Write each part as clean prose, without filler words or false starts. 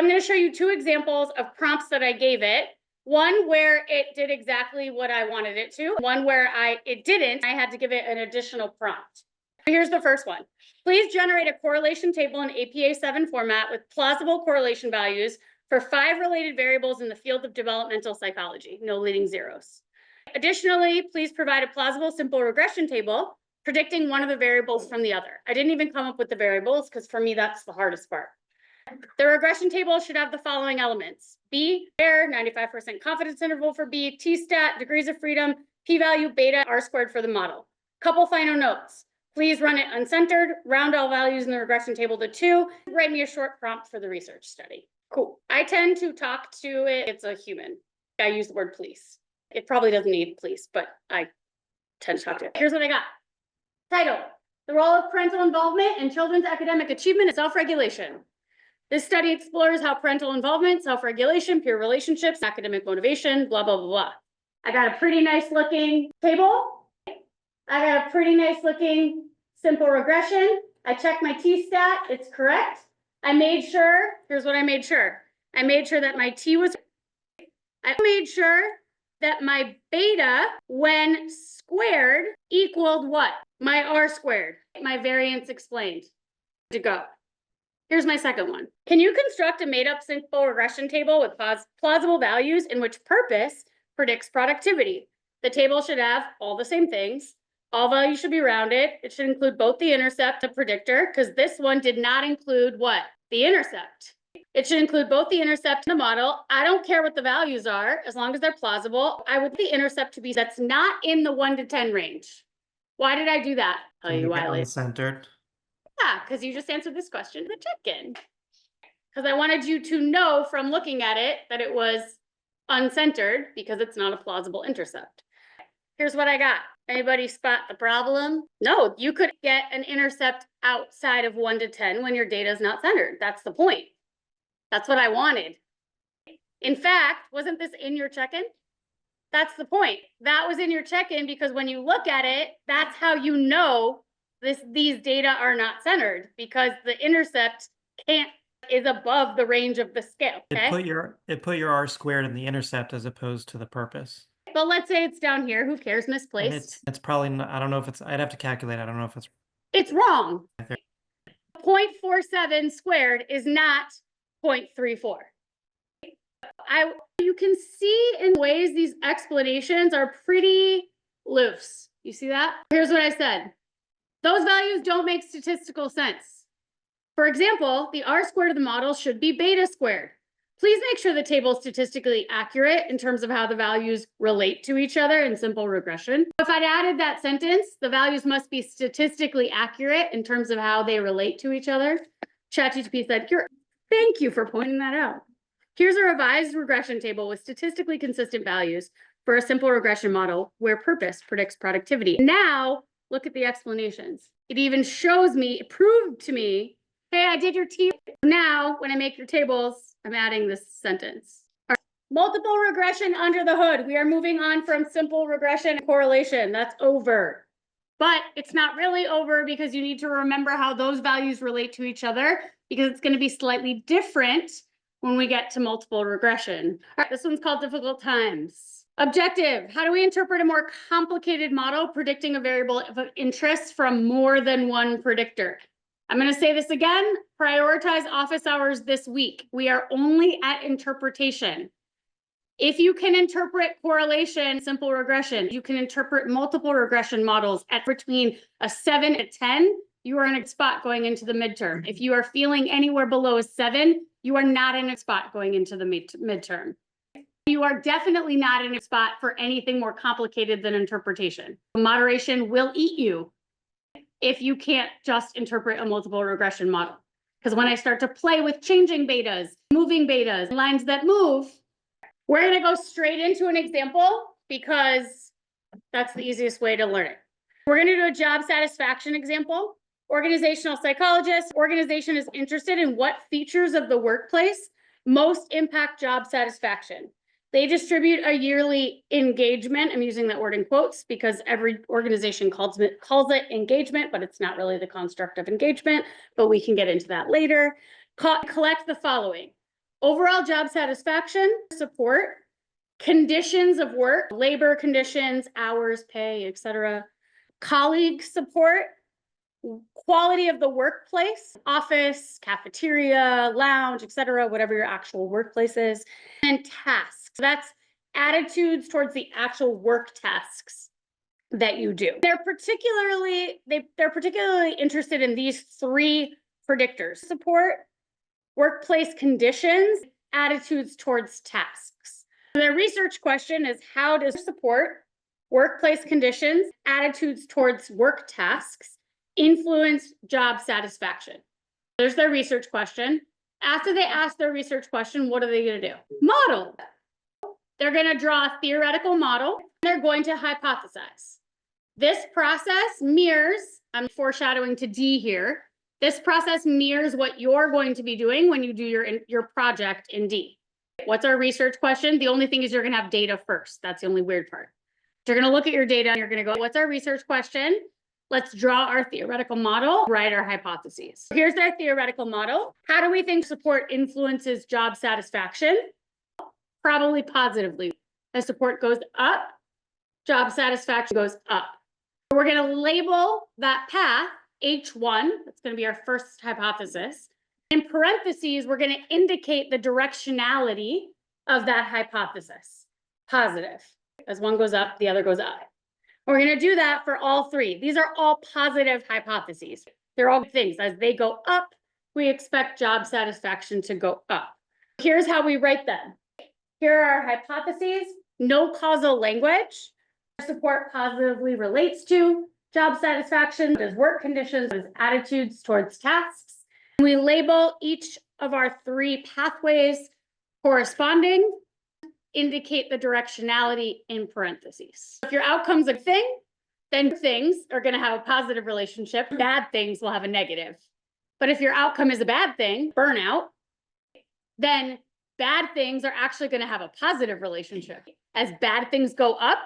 I'm going to show you two examples of prompts that I gave it. One where it did exactly what I wanted it to. One where it didn't. I had to give it an additional prompt. Here's the first one. Please generate a correlation table in APA 7 format with plausible correlation values for 5 related variables in the field of developmental psychology, no leading zeros. Additionally, please provide a plausible simple regression table predicting one of the variables from the other. I didn't even come up with the variables because for me, that's the hardest part. The regression table should have the following elements: B, where, 95% confidence interval for B, T-stat, degrees of freedom, p-value, beta, r-squared for the model. Couple final notes. Please run it uncentered, round all values in the regression table to 2, write me a short prompt for the research study. Cool. I tend to talk to it. It's a human. I use the word police. It probably doesn't need police, but I tend to talk to it. Here's what I got. Title: The role of parental involvement in children's academic achievement and self-regulation. This study explores how parental involvement, self-regulation, peer relationships, academic motivation, blah, blah, blah, blah. I got a pretty nice looking table. I got a pretty nice looking simple regression. I checked my T-stat, it's correct. I made sure, here's what I made sure. I made sure that my T was, I made sure that my beta, when squared, equaled what? My R squared, my variance explained. To go. Here's my second one. Can you construct a made-up simple regression table with plausible values in which purpose predicts productivity? The table should have all the same things. All values should be rounded. It should include both the intercept and predictor, because this one did not include what? The intercept. It should include both the intercept and the model. I don't care what the values are, as long as they're plausible. I would the intercept to be that's not in the 1 to 10 range. Why did I do that? Tell you why later. Uncentered. Yeah, because you just answered this question in the check-in. Because I wanted you to know from looking at it that it was uncentered because it's not a plausible intercept. Here's what I got. Anybody spot the problem? No, you could get an intercept outside of 1 to 10 when your data is not centered. That's the point. That's what I wanted. In fact, wasn't this in your check-in? That's the point. That was in your check-in because when you look at it, that's how you know these data are not centered, because the intercept is above the range of the scale. Okay? It put your R squared in the intercept as opposed to the purpose. But let's say it's down here. Who cares? Misplaced. It's probably not, I don't know if it's, I'd have to calculate. I don't know if it's wrong. 0.47 squared is not 0.34. You can see in ways these explanations are pretty loose. You see that? Here's what I said. Those values don't make statistical sense. For example, the R squared of the model should be beta squared. Please make sure the table is statistically accurate in terms of how the values relate to each other in simple regression. If I'd added that sentence, the values must be statistically accurate in terms of how they relate to each other. ChatGPT said, thank you for pointing that out. Here's a revised regression table with statistically consistent values for a simple regression model where purpose predicts productivity. Now, look at the explanations. It even shows me, it proved to me, hey, I did your T. Now, when I make your tables, I'm adding this sentence. Right. Multiple regression under the hood. We are moving on from simple regression and correlation. That's over. But it's not really over because you need to remember how those values relate to each other, because it's going to be slightly different when we get to multiple regression. All right, this one's called difficult times. Objective: how do we interpret a more complicated model predicting a variable of interest from more than one predictor? I'm going to say this again. Prioritize office hours this week. We are only at interpretation. If you can interpret correlation, simple regression, you can interpret multiple regression models at between a 7 and 10, you are in a spot going into the midterm. If you are feeling anywhere below a 7, you are not in a spot going into the midterm. You are definitely not in a spot for anything more complicated than interpretation. Moderation will eat you if you can't just interpret a multiple regression model. Because when I start to play with changing betas, moving betas, lines that move, we're going to go straight into an example because that's the easiest way to learn it. We're going to do a job satisfaction example. Organizational psychologist. Organization is interested in what features of the workplace most impact job satisfaction. They distribute a yearly engagement. I'm using that word in quotes because every organization calls it engagement, but it's not really the construct of engagement, but we can get into that later. Collect the following: overall job satisfaction, support, conditions of work, labor conditions, hours, pay, etc., colleague support, quality of the workplace, office, cafeteria, lounge, etc., whatever your actual workplace is, and tasks. That's attitudes towards the actual work tasks that you do. They're particularly interested in these three predictors: support, workplace conditions, attitudes towards tasks. Their research question is, how does support, workplace conditions, attitudes towards work tasks influence job satisfaction? There's their research question. After they ask their research question, what are they going to do? Model. They're going to draw a theoretical model. They're going to hypothesize. This process mirrors, I'm foreshadowing to D here, this process mirrors what you're going to be doing when you do your project in D. What's our research question? The only thing is you're going to have data first. That's the only weird part. You're going to look at your data and you're going to go, what's our research question? Let's draw our theoretical model, write our hypotheses. Here's our theoretical model. How do we think support influences job satisfaction? Probably positively. As support goes up, job satisfaction goes up. We're going to label that path H1. That's going to be our first hypothesis. In parentheses, we're going to indicate the directionality of that hypothesis. Positive. As one goes up, the other goes up. We're going to do that for all three. These are all positive hypotheses. They're all things. As they go up, we expect job satisfaction to go up. Here's how we write them. Here are our hypotheses. No causal language. Support positively relates to job satisfaction, as work conditions, as attitudes towards tasks. We label each of our three pathways corresponding, indicate the directionality in parentheses. If your outcome's a thing, then things are going to have a positive relationship. Bad things will have a negative. But if your outcome is a bad thing, burnout, then bad things are actually going to have a positive relationship. As bad things go up,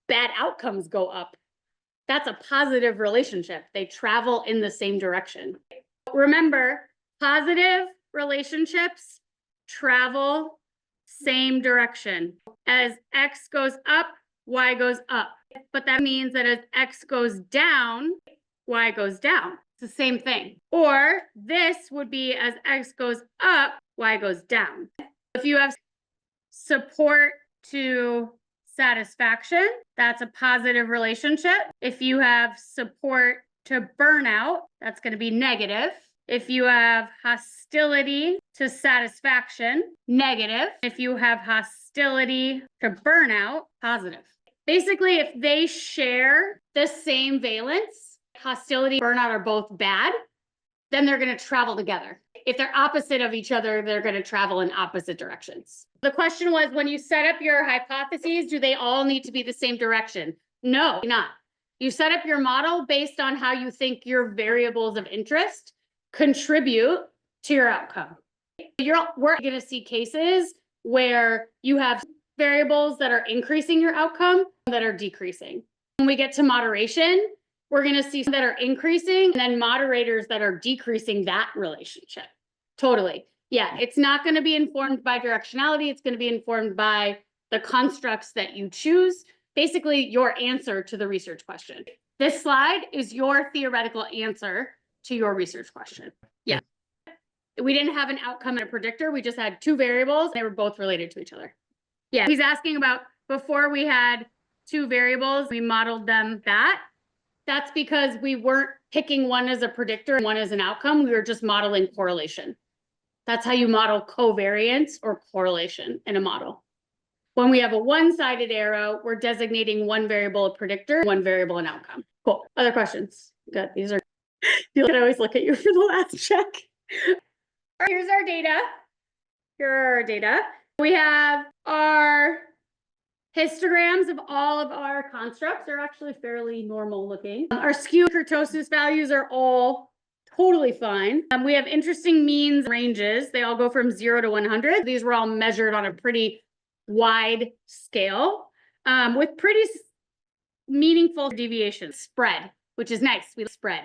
bad outcomes go up. That's a positive relationship. They travel in the same direction. Remember, positive relationships travel same direction. As X goes up, Y goes up. But that means that as X goes down, Y goes down. It's the same thing. Or this would be as X goes up, Y goes down. If you have support to satisfaction, that's a positive relationship. If you have support to burnout, that's going to be negative. If you have hostility to satisfaction, negative. If you have hostility to burnout, positive. Basically, if they share the same valence, hostility, burnout are both bad, then they're going to travel together. If they're opposite of each other, they're going to travel in opposite directions. The question was, when you set up your hypotheses, do they all need to be the same direction? No, not. You set up your model based on how you think your variables of interest contribute to your outcome. We're going to see cases where you have variables that are increasing your outcome that are decreasing. When we get to moderation, we're going to see some that are increasing and then moderators that are decreasing that relationship. Totally. Yeah, it's not going to be informed by directionality. It's going to be informed by the constructs that you choose, basically your answer to the research question. This slide is your theoretical answer to your research question. Yeah. We didn't have an outcome and a predictor. We just had two variables. They were both related to each other. Yeah, he's asking about before we had two variables, we modeled them that. That's because we weren't picking one as a predictor and one as an outcome. We were just modeling correlation. That's how you model covariance or correlation in a model. When we have a one-sided arrow, we're designating one variable a predictor, one variable an outcome. Cool. Other questions? Good. These are, you can always look at you for the last check. Here's our data. Here are our data. We have our histograms of all of our constructs. They're actually fairly normal looking. Our skew kurtosis values are all totally fine. We have interesting means ranges. They all go from 0 to 100. These were all measured on a pretty wide scale with pretty meaningful deviations. Spread, which is nice. We spread,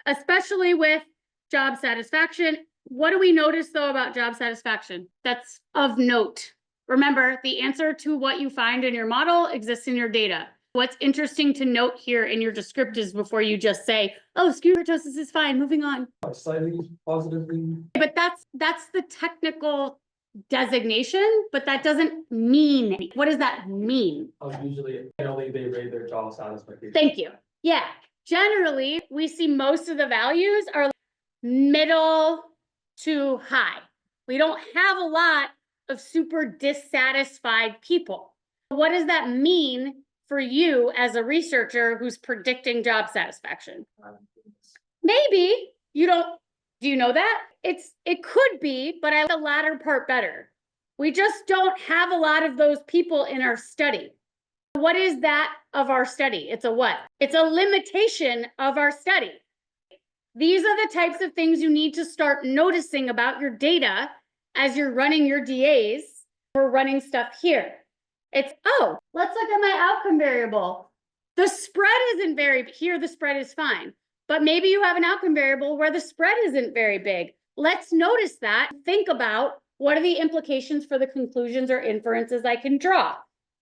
especially with job satisfaction What do we notice though about job satisfaction? That's of note. Remember, the answer to what you find in your model exists in your data. What's interesting to note here in your descriptives before you just say, oh, skew kurtosis is fine, moving on. Slightly positively. But that's the technical designation, but that doesn't mean, what does that mean? Usually, generally, they rate their job satisfaction. Thank you. Yeah, generally, we see most of the values are middle to high. We don't have a lot of super dissatisfied people. What does that mean for you as a researcher who's predicting job satisfaction? Maybe you don't, do you know that? It could be, but I like the latter part better. We just don't have a lot of those people in our study. What is that of our study? It's a what? It's a limitation of our study. These are the types of things you need to start noticing about your data as you're running your DAs. We're running stuff here. It's, oh, let's look at my outcome variable. The spread isn't very, here the spread is fine, but maybe you have an outcome variable where the spread isn't very big. Let's notice that. Think about what are the implications for the conclusions or inferences I can draw.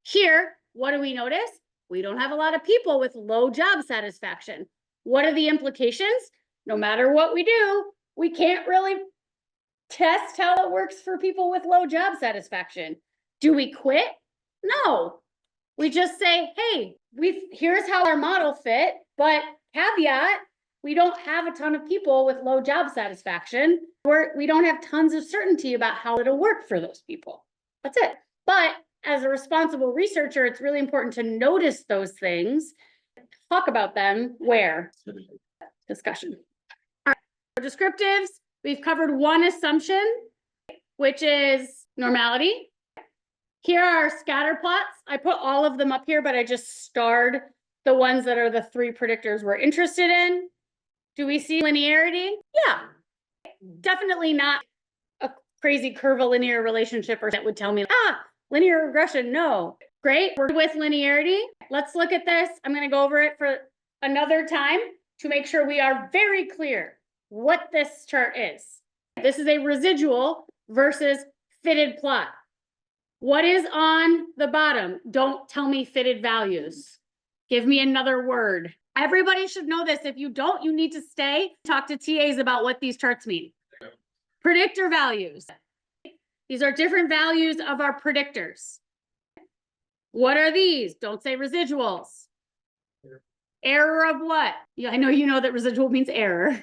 Here, what do we notice? We don't have a lot of people with low job satisfaction. What are the implications? No matter what we do, we can't really test how it works for people with low job satisfaction. Do we quit? No. We just say, hey, here's how our model fit, but caveat, we don't have a ton of people with low job satisfaction. We don't have tons of certainty about how it'll work for those people. That's it. But as a responsible researcher, it's really important to notice those things, talk about them where? Discussion. All right. Descriptives, we've covered one assumption, which is normality. Here are our scatter plots. I put all of them up here, but I just starred the ones that are the 3 predictors we're interested in. Do we see linearity? Yeah. Definitely not a crazy curvilinear relationship or that would tell me, linear regression, no. Great, we're with linearity. Let's look at this. I'm gonna go over it for another time to make sure we are very clear what this chart is. This is a residual versus fitted plot. What is on the bottom? Don't tell me fitted values. Give me another word. Everybody should know this. If you don't, you need to stay, talk to TAs about what these charts mean. Predictor values. These are different values of our predictors. What are these? Don't say residuals. Error of what? Yeah, I know you know that residual means error.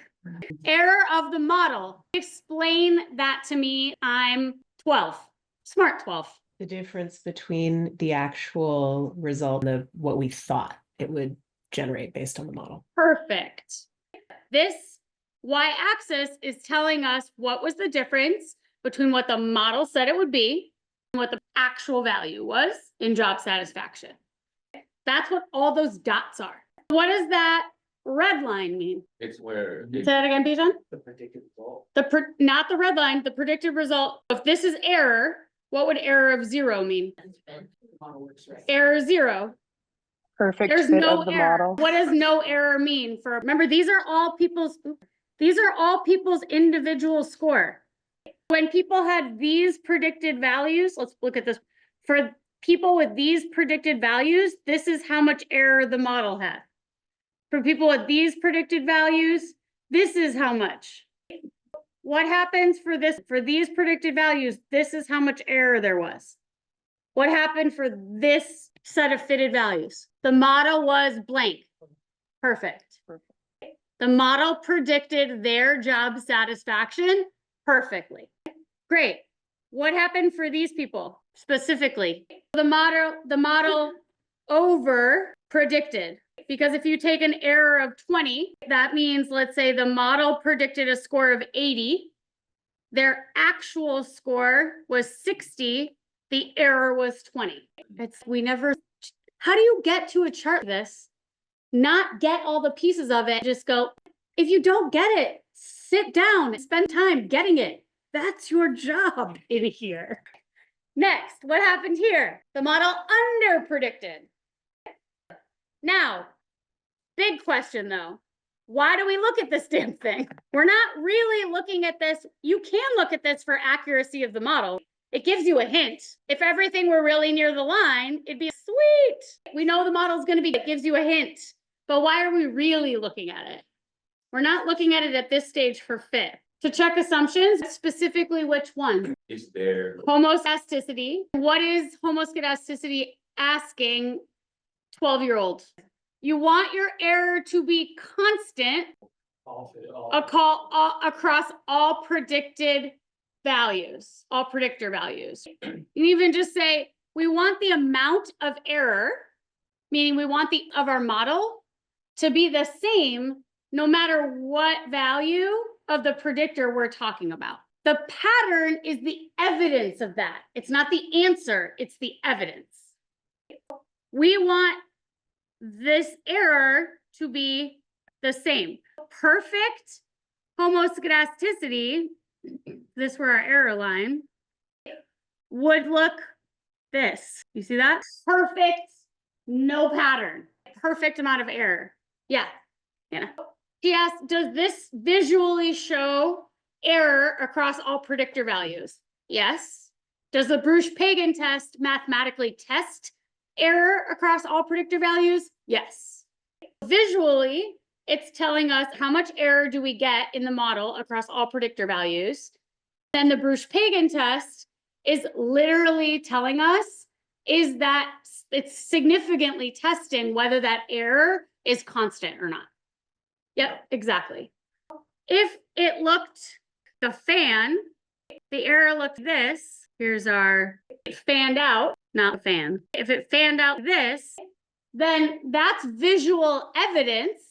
Error of the model. Explain that to me. I'm 12. Smart 12. The difference between the actual result and what we thought it would generate based on the model. Perfect. This y-axis is telling us what was the difference between what the model said it would be and what the actual value was in job satisfaction. That's what all those dots are. What does that red line mean? It's where Say that again, Bijan. the predicted result. Not the red line, the predicted result. If this is error, what would error of 0 mean? Error 0. Perfect There's fit no of the error. model. What does no error mean? For remember, these are all people's individual score. When people had these predicted values, let's look at this. For people with these predicted values, this is how much error the model had. For people with these predicted values, this is how much. What happens for these predicted values? This is how much error there was. What happened for this set of fitted values? The model was blank. Perfect. The model predicted their job satisfaction perfectly. Great. What happened for these people specifically? The model over predicted. Because if you take an error of 20, that means, let's say the model predicted a score of 80. Their actual score was 60. The error was 20. How do you get to a chart this? Not get all the pieces of it, just go, if you don't get it, sit down, spend time getting it. That's your job in here. Next, what happened here? The model under predicted. Now, big question though, why do we look at this damn thing? We're not really looking at this. You can look at this for accuracy of the model. It gives you a hint. If everything were really near the line, it'd be sweet. We know the model's going to be, it gives you a hint. But why are we really looking at it? We're not looking at it at this stage for fit. To check assumptions, specifically which one? Is there? Homoscedasticity. What is homoscedasticity asking 12-year-old? You want your error to be constant across all predicted values, all predictor values. You even just say, we want the amount of error, meaning we want the of our model to be the same no matter what value of the predictor we're talking about. The pattern is the evidence of that. It's not the answer, it's the evidence. We want this error to be the same. Perfect homoscedasticity, this were our error line, would look this. You see that? Perfect, no pattern. Perfect amount of error. Yeah. He asked, does this visually show error across all predictor values? Yes. Does the Bruce-Pagan test mathematically test error across all predictor values? Yes. Visually, it's telling us how much error do we get in the model across all predictor values. Then the Bruce-Pagan test is literally telling us is that it's significantly testing whether that error is constant or not. Yep, exactly. If it looked a fan, the error looked this. Here's our fanned out, not a fan. If it fanned out this, then that's visual evidence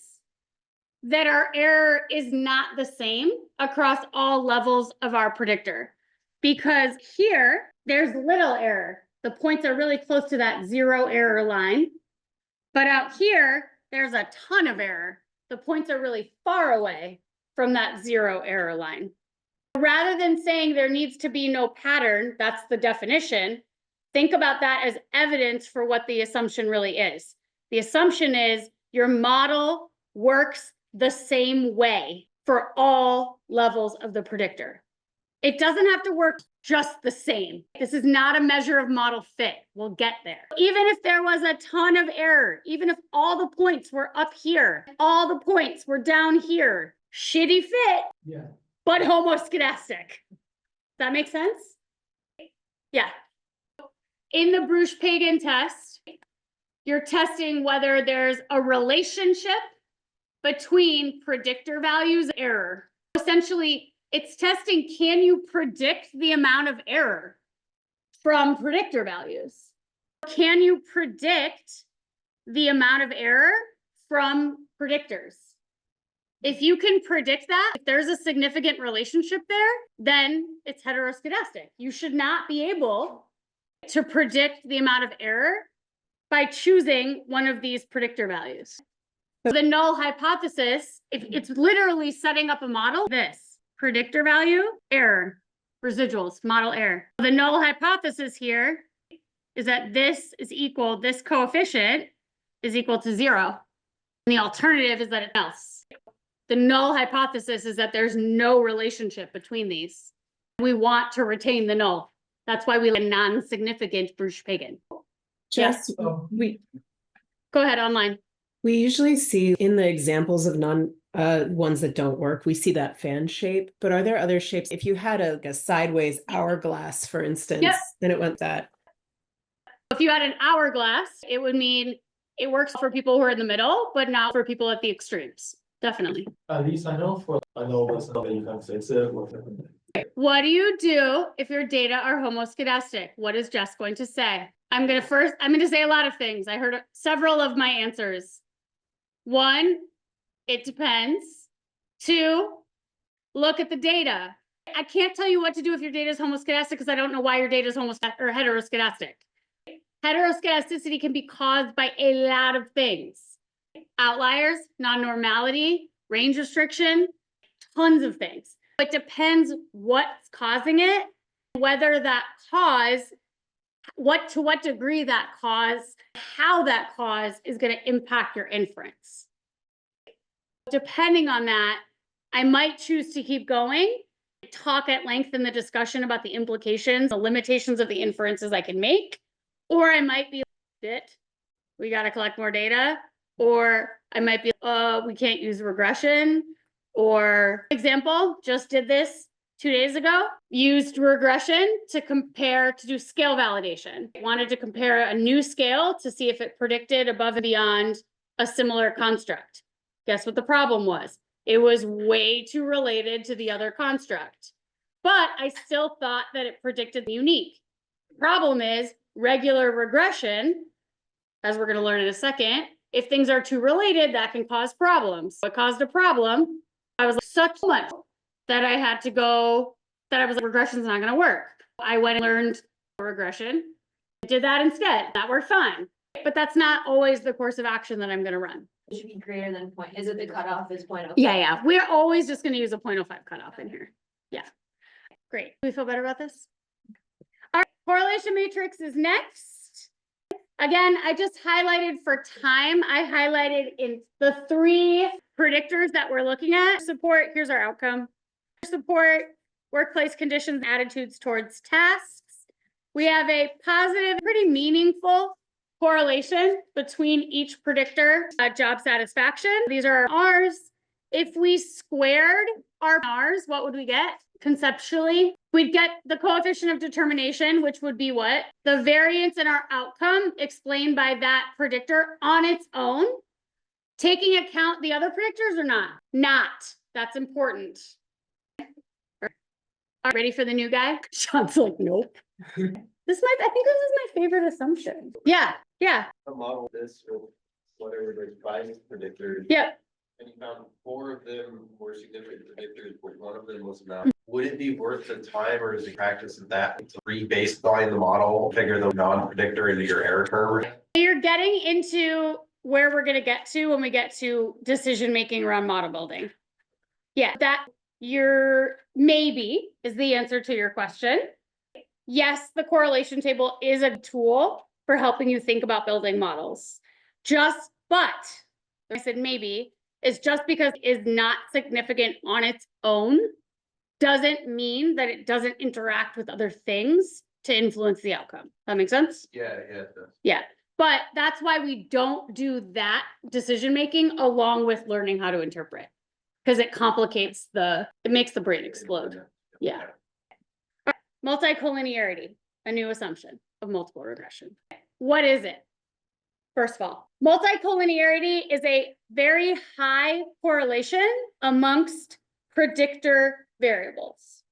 that our error is not the same across all levels of our predictor. Because here, there's little error. The points are really close to that 0 error line. But out here, there's a ton of error. The points are really far away from that 0 error line. Rather than saying there needs to be no pattern, that's the definition, think about that as evidence for what the assumption really is. The assumption is your model works the same way for all levels of the predictor. It doesn't have to work just the same. This is not a measure of model fit. We'll get there. Even if there was a ton of error, even if all the points were up here, all the points were down here, shitty fit, Yeah. but homoscedastic. That make sense? Yeah. In the Bruce-Pagan test, you're testing whether there's a relationship between predictor values and error. Essentially, it's testing, can you predict the amount of error from predictor values? Can you predict the amount of error from predictors? If you can predict that, if there's a significant relationship there, then it's heteroscedastic. You should not be able to predict the amount of error by choosing one of these predictor values. So the null hypothesis, if it's literally setting up a model, this predictor value, error, residuals, model error. The null hypothesis here is that this is equal, this coefficient is equal to 0. And the alternative is that it's else. The null hypothesis is that there's no relationship between these. We want to retain the null. That's why we like non-significant Bruce-Pagan. Just, Oh. go ahead, online. We usually see in the examples of ones that don't work, we see that fan shape, but are there other shapes? If you had a sideways hourglass, for instance, Yep. then it went that. If you had an hourglass, it would mean it works for people who are in the middle, but not for people at the extremes. Definitely. At least I know what's something you can fix it. What do you do if your data are homoscedastic? What is Jess going to say? I'm going to say a lot of things. I heard several of my answers. 1, it depends. 2, look at the data. I can't tell you what to do if your data is homoscedastic because I don't know why your data is heteroscedastic. Heteroscedasticity can be caused by a lot of things. Outliers, non-normality, range restriction, tons of things. It depends what's causing it, whether that cause, to what degree that cause, how that cause is going to impact your inference. Depending on that, I might choose to keep going, talk at length in the discussion about the implications, the limitations of the inferences I can make, or I might be it. We got to collect more data, or I might be, we can't use regression, or example, just did this 2 days ago, used regression to do scale validation. Wanted to compare a new scale to see if it predicted above and beyond a similar construct. Guess what the problem was? It was way too related to the other construct, but I still thought that it predicted the unique. Problem is regular regression, as we're going to learn in a second, if things are too related, that can cause problems. What caused a problem? I was like, such much that I had to go, that I was like, regression's not going to work. I went and learned regression, did that instead. That worked fine. But that's not always the course of action that I'm going to run. It should be greater than point. Is it the cutoff is 0.05? Yeah. We're always just going to use a 0.05 cutoff in here. Yeah. Great. Do we feel better about this? All right. Correlation matrix is next. Again, I just highlighted for time. I highlighted in the 3 predictors that we're looking at. Support, here's our outcome. Support, workplace conditions, attitudes towards tasks. We have a positive, pretty meaningful correlation between each predictor, job satisfaction. These are R's. If we squared our R's, what would we get? Conceptually, we'd get the coefficient of determination, which would be what? The variance in our outcome explained by that predictor on its own, taking account the other predictors or not? Not. That's important. Ready for the new guy? Sean's like, nope. I think this is my favorite assumption. Yeah. A model this with whatever there's 5 predictors. Yep. And you found 4 of them were significant predictors, but 1 of them was not. Would it be worth the time, or is the practice of that to re-baseline the model, figure the non-predictor into your error curve? You're getting into where we're going to get to when we get to decision making around model building. Yeah, that your maybe is the answer to your question. Yes, the correlation table is a tool for helping you think about building models. But I said maybe is just because it is not significant on its own doesn't mean that it doesn't interact with other things to influence the outcome. That makes sense? Yeah, it does. Yeah. But that's why we don't do that decision making along with learning how to interpret, because it complicates it makes the brain explode. Yeah. Multicollinearity, a new assumption of multiple regression. What is it? First of all, multicollinearity is a very high correlation amongst predictor variables.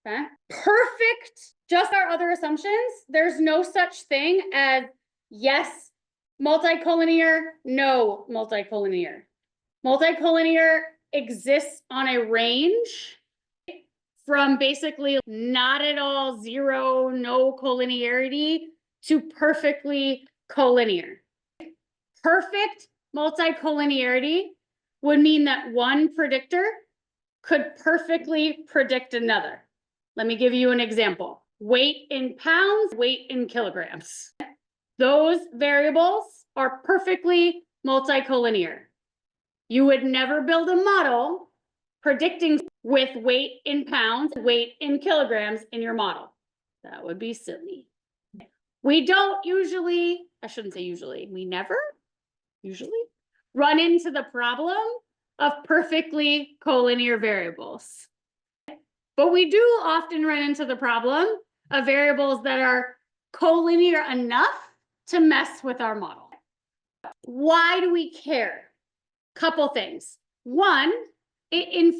Okay. Perfect. Just our other assumptions. There's no such thing as yes, multicollinear, no multicollinear. Multicollinear exists on a range from basically not at all, 0, no collinearity to perfectly collinear. Perfect multicollinearity would mean that one predictor could perfectly predict another. Let me give you an example. Weight in pounds, weight in kilograms. Those variables are perfectly multicollinear. You would never build a model predicting with weight in pounds, weight in kilograms in your model. That would be silly. We don't usually, I shouldn't say usually, we never usually run into the problem of perfectly collinear variables. But we do often run into the problem of variables that are collinear enough to mess with our model. Why do we care? Couple things. One, it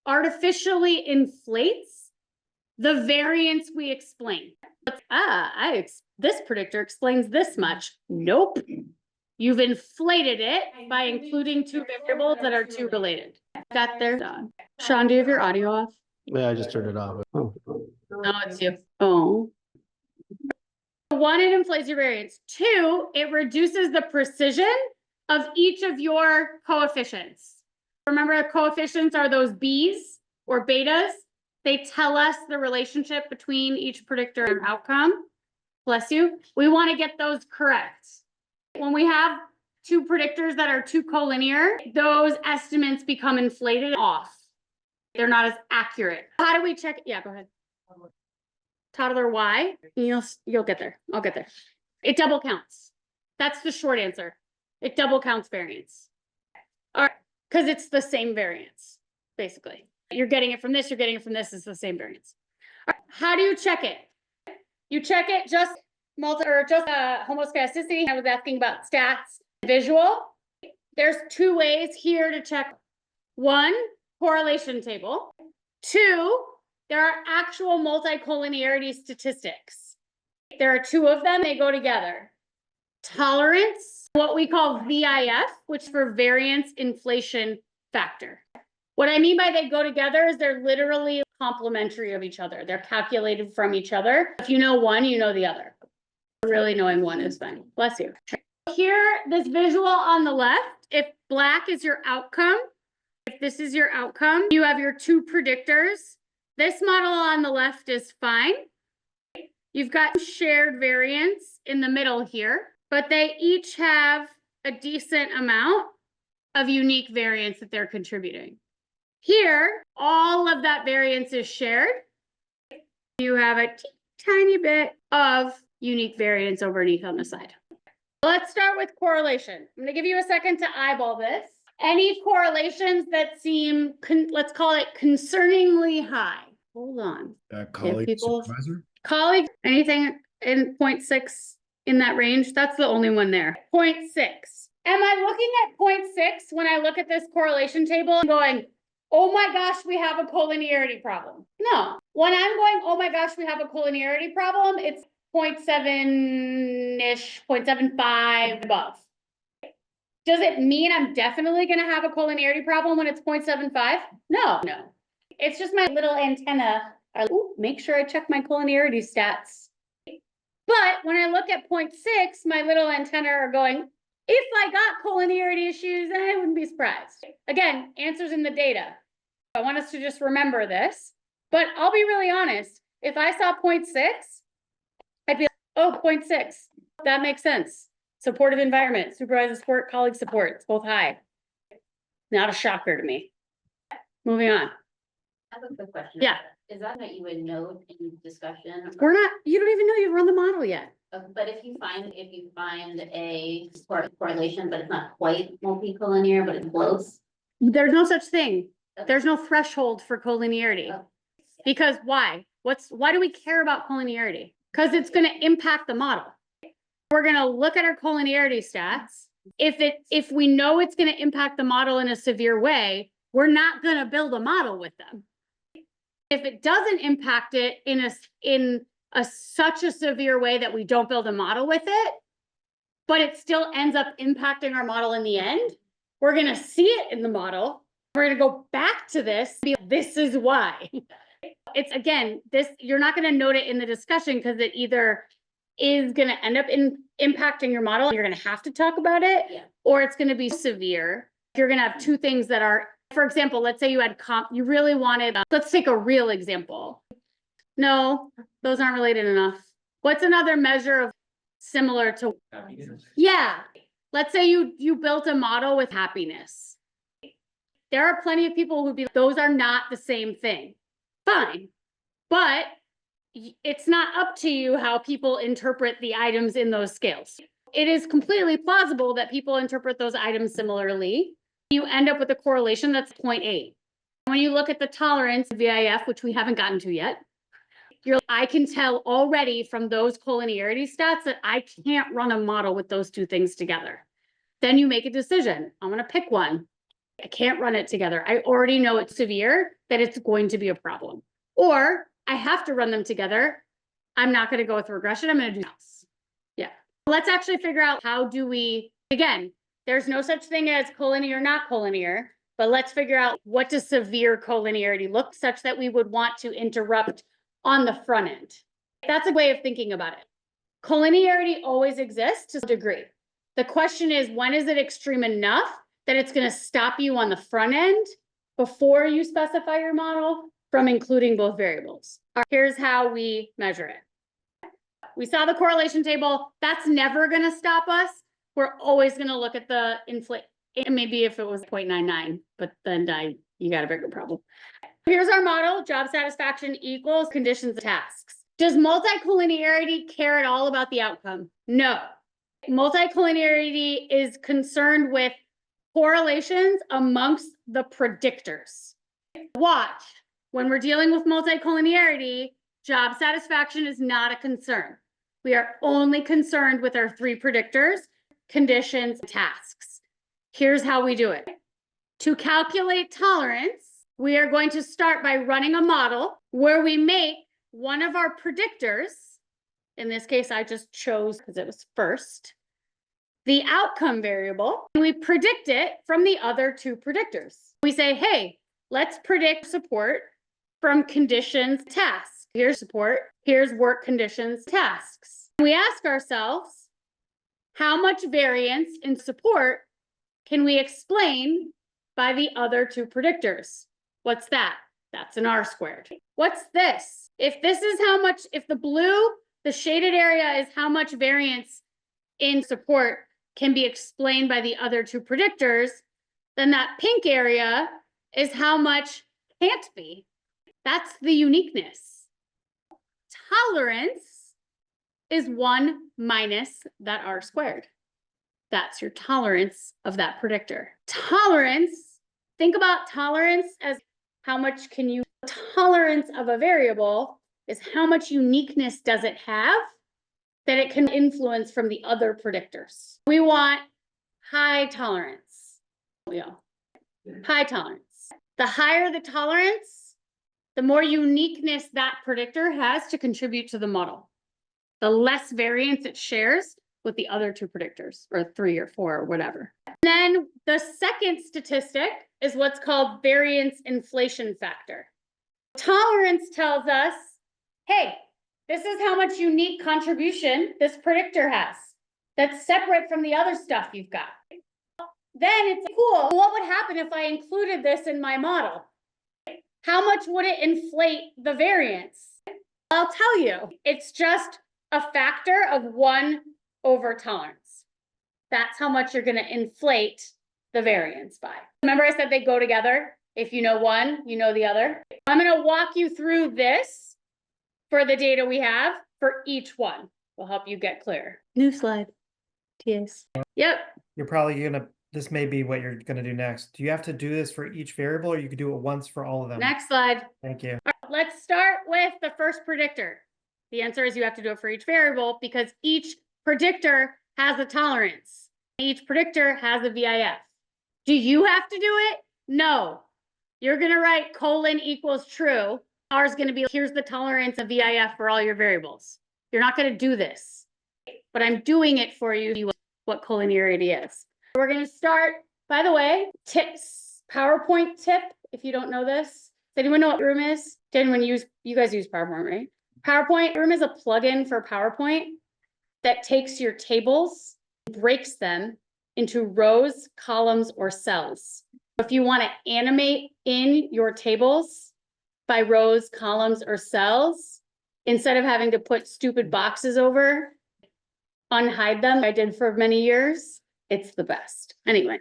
artificially inflates the variance we explain. This predictor explains this much. Nope. You've inflated it by including 2 variables that are too related. Got there, Don. Sean, do you have your audio off? Yeah, I just turned it off. Oh. No, it's you. Oh. 1, it inflates your variance. 2, it reduces the precision of each of your coefficients. Remember, coefficients are those B's or betas. They tell us the relationship between each predictor and outcome. Bless you. We want to get those correct. When we have two predictors that are too collinear, those estimates become inflated off. They're not as accurate. How do we check? Yeah, go ahead. Toddler Y, you'll get there. I'll get there. It double counts. That's the short answer. It double counts variance. All right, because it's the same variance, basically. You're getting it from this, you're getting it from this, it's the same variance. All right, how do you check it? You check it just homoscedasticity. I was asking about stats, visual. There's two ways here to check. One, correlation table. Two, there are actual multicollinearity statistics. There are two of them, they go together. Tolerance, what we call VIF, which for variance inflation factor. What I mean by they go together is they're literally complementary of each other. They're calculated from each other. If you know one, you know the other. Really knowing one is fine. Bless you. Here, this visual on the left, if black is your outcome, if this is your outcome, you have your two predictors. This model on the left is fine. You've got shared variance in the middle here, but they each have a decent amount of unique variance that they're contributing. Here, all of that variance is shared. You have a tiny bit of unique variance underneath on the side. Let's start with correlation. I'm going to give you a second to eyeball this. Any correlations that seem, let's call it concerningly high. Hold on. Colleague, people- supervisor? Colleague, anything in 0.6 in that range? That's the only one there. 0.6. Am I looking at 0.6 when I look at this correlation table and going, oh my gosh, we have a collinearity problem? No. When I'm going, oh my gosh, we have a collinearity problem, it's 0.7-ish, 0.75 above. Does it mean I'm definitely going to have a collinearity problem when it's 0.75? No. It's just my little antenna. Make sure I check my collinearity stats. But when I look at 0.6, my little antenna are going, if I got collinearity issues, then I wouldn't be surprised. Again, answers in the data. I want us to just remember this. But I'll be really honest. If I saw 0.6, I'd be like, oh, 0.6. That makes sense. Supportive environment, supervisor support, colleague support, it's both high. Not a shocker to me. Moving on. I have a quick question. Yeah. Is that what you would note in discussion? We're not, you don't even know you've run the model yet. But if you find a correlation, but it's not quite multicollinear, but it's close. There's no such thing. There's no threshold for collinearity. Oh. Because why? Why do we care about collinearity? Because it's going to impact the model. We're going to look at our collinearity stats. If we know it's going to impact the model in a severe way, we're not going to build a model with them. If it doesn't impact it in such a severe way that we don't build a model with it, but it still ends up impacting our model in the end, we're going to see it in the model. We're going to go back to this. This is why. It's again, you're not going to note it in the discussion because it either is going to end up impacting your model. You're going to have to talk about it, or it's going to be severe. You're going to have two things that are, for example, let's say you had you really wanted, let's take a real example. No, those aren't related enough. What's another measure of similar to? Happiness. Yeah. Let's say you built a model with happiness. There are plenty of people who'd be like, those are not the same thing. Fine. But it's not up to you how people interpret the items in those scales. It is completely plausible that people interpret those items similarly. You end up with a correlation that's 0.8. When you look at the tolerance VIF, which we haven't gotten to yet, I can tell already from those collinearity stats that I can't run a model with those two things together. Then you make a decision. I'm going to pick one. I can't run it together. I already know it's severe, that it's going to be a problem. Or I have to run them together. I'm not going to go with regression. I'm going to do else. Yeah. Let's actually figure out how do we, again, there's no such thing as collinear, not collinear, but let's figure out what does severe collinearity look such that we would want to interrupt on the front end. That's a way of thinking about it. Collinearity always exists to a degree. The question is, when is it extreme enough that it's going to stop you on the front end before you specify your model from including both variables? Here's how we measure it. We saw the correlation table. That's never going to stop us we're always gonna look at the inflate, and maybe if it was 0.99, but then you got a bigger problem. Here's our model, job satisfaction equals conditions of tasks. Does multicollinearity care at all about the outcome? No. Multicollinearity is concerned with correlations amongst the predictors. Watch, when we're dealing with multicollinearity, job satisfaction is not a concern. We are only concerned with our 3 predictors, conditions, tasks. Here's how we do it. To calculate tolerance, we are going to start by running a model where we make one of our predictors, in this case, I just chose because it was first, the outcome variable, and we predict it from the other 2 predictors. We say, hey, let's predict support from conditions tasks. Here's support, here's work conditions tasks. We ask ourselves, how much variance in support can we explain by the other 2 predictors? What's that? That's an R squared. What's this? If this is how much, if the blue, the shaded area is how much variance in support can be explained by the other 2 predictors, then that pink area is how much can't be. That's the uniqueness. Tolerance is 1 minus that R squared. That's your tolerance of that predictor. Tolerance, think about tolerance as how much can you, tolerance of a variable is how much uniqueness does it have that it can influence from the other predictors. We want high tolerance. High tolerance. The higher the tolerance, the more uniqueness that predictor has to contribute to the model. The less variance it shares with the other 2 predictors, or 3 or 4 or whatever. And then the second statistic is what's called variance inflation factor. Tolerance tells us, hey, this is how much unique contribution this predictor has that's separate from the other stuff you've got. Then it's cool. What would happen if I included this in my model? How much would it inflate the variance? I'll tell you, it's just a factor of 1 over tolerance. That's how much you're going to inflate the variance by. Remember I said they go together? If you know one, you know the other. I'm going to walk you through this for the data we have for each one. Will help you get clear. New slide. TS. Yep. You're probably gonna, this may be what you're gonna do next. Do you have to do this for each variable, or you could do it once for all of them? Next slide. Thank you. All right, let's start with the first predictor. The answer is you have to do it for each variable because each predictor has a tolerance. Each predictor has a VIF. Do you have to do it? No. You're going to write colon equals true. R is going to be, here's the tolerance of VIF for all your variables. You're not going to do this, but I'm doing it for you, what collinearity is. We're going to start, by the way, tips, PowerPoint tip, if you don't know this. Does anyone know what Room is? Did anyone use, you guys use PowerPoint, right? PowerPoint, Room is a plugin for PowerPoint that takes your tables, breaks them into rows, columns, or cells. If you want to animate in your tables by rows, columns, or cells, instead of having to put stupid boxes over, unhide them, I did for many years, it's the best. Anyway,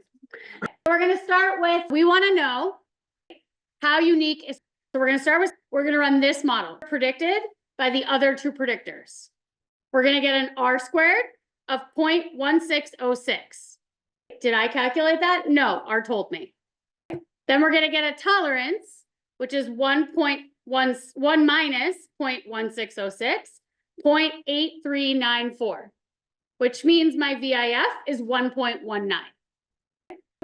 we're going to start with, we want to know how unique is, so we're going to start with, we're going to run this model, predicted by the other 2 predictors. We're going to get an R squared of 0.1606. Did I calculate that? No, R told me. Then we're going to get a tolerance, which is 1 minus 0.1606, 0.8394, which means my VIF is 1.19.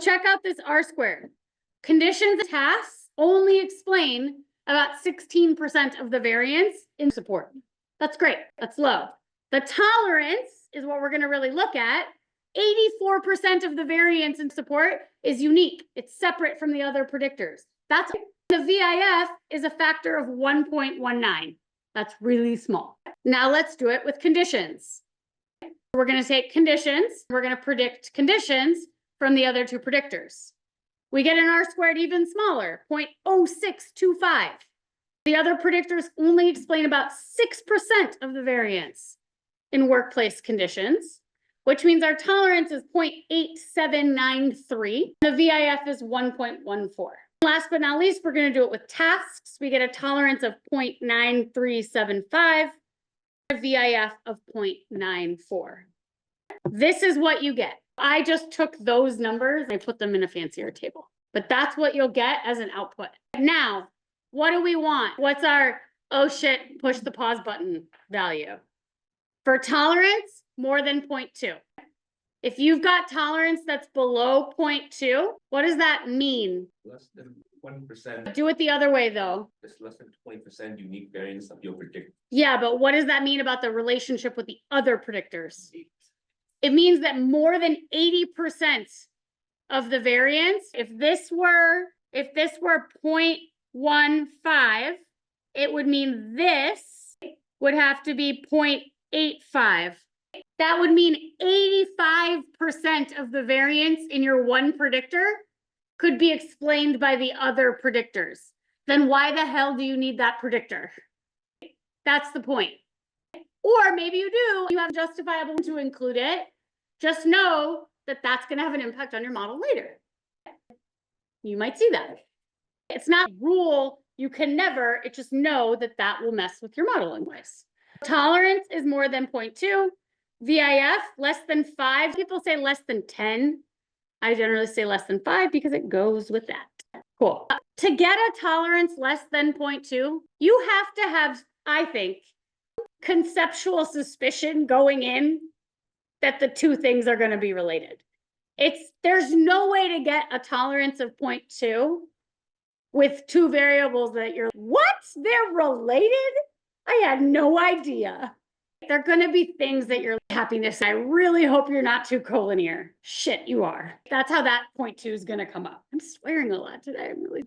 Check out this R squared. Conditions tasks only explain about 16% of the variance in support. That's great. That's low. The tolerance is what we're going to really look at. 84% of the variance in support is unique. It's separate from the other predictors. That's the VIF is a factor of 1.19. That's really small. Now let's do it with conditions. We're going to take conditions. We're going to predict conditions from the other 2 predictors. We get an R squared even smaller, 0.0625. The other predictors only explain about 6% of the variance in workplace conditions. which means our tolerance is 0.8793. The VIF is 1.14. Last but not least, we're going to do it with tasks. We get a tolerance of 0.9375, a VIF of 0.94. This is what you get. I just took those numbers and I put them in a fancier table, but that's what you'll get as an output. Now, what do we want? What's our, oh shit, push the pause button value? For tolerance, more than 0.2. If you've got tolerance that's below 0.2, what does that mean? Less than 1%, Do it the other way though. it's less than 20% unique variance of your predictor. Yeah, but what does that mean about the relationship with the other predictors? It means that more than 80% of the variance, if this were 0.15, it would mean this would have to be 0.85. That would mean 85% of the variance in your one predictor could be explained by the other predictors. Then why the hell do you need that predictor? That's the point. Or maybe you do, you have justifiable to include it. Just know that that's going to have an impact on your model later. You might see that. It's not a rule, you can never, it just know that that will mess with your model anyways. Tolerance is more than 0.2. VIF, less than 5. People say less than 10. I generally say less than 5 because it goes with that. Cool. To get a tolerance less than 0.2, you have to have, I think, conceptual suspicion going in that the two things are going to be related. There's no way to get a tolerance of 0.2 with two variables that you're, what? They're related? I had no idea. They're going to be things that you're happiness. I really hope you're not too collinear. Shit, you are. That's how that 0.2 is going to come up. I'm swearing a lot today. I'm really.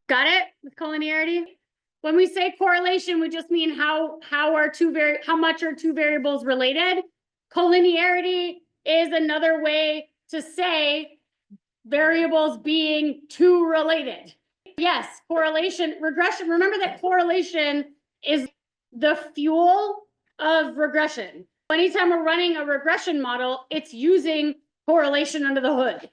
Got it with collinearity? When we say correlation, we just mean how much are two variables related. Collinearity is another way to say variables being too related. Yes, correlation, regression. Remember that correlation is the fuel of regression. Anytime we're running a regression model, it's using correlation under the hood.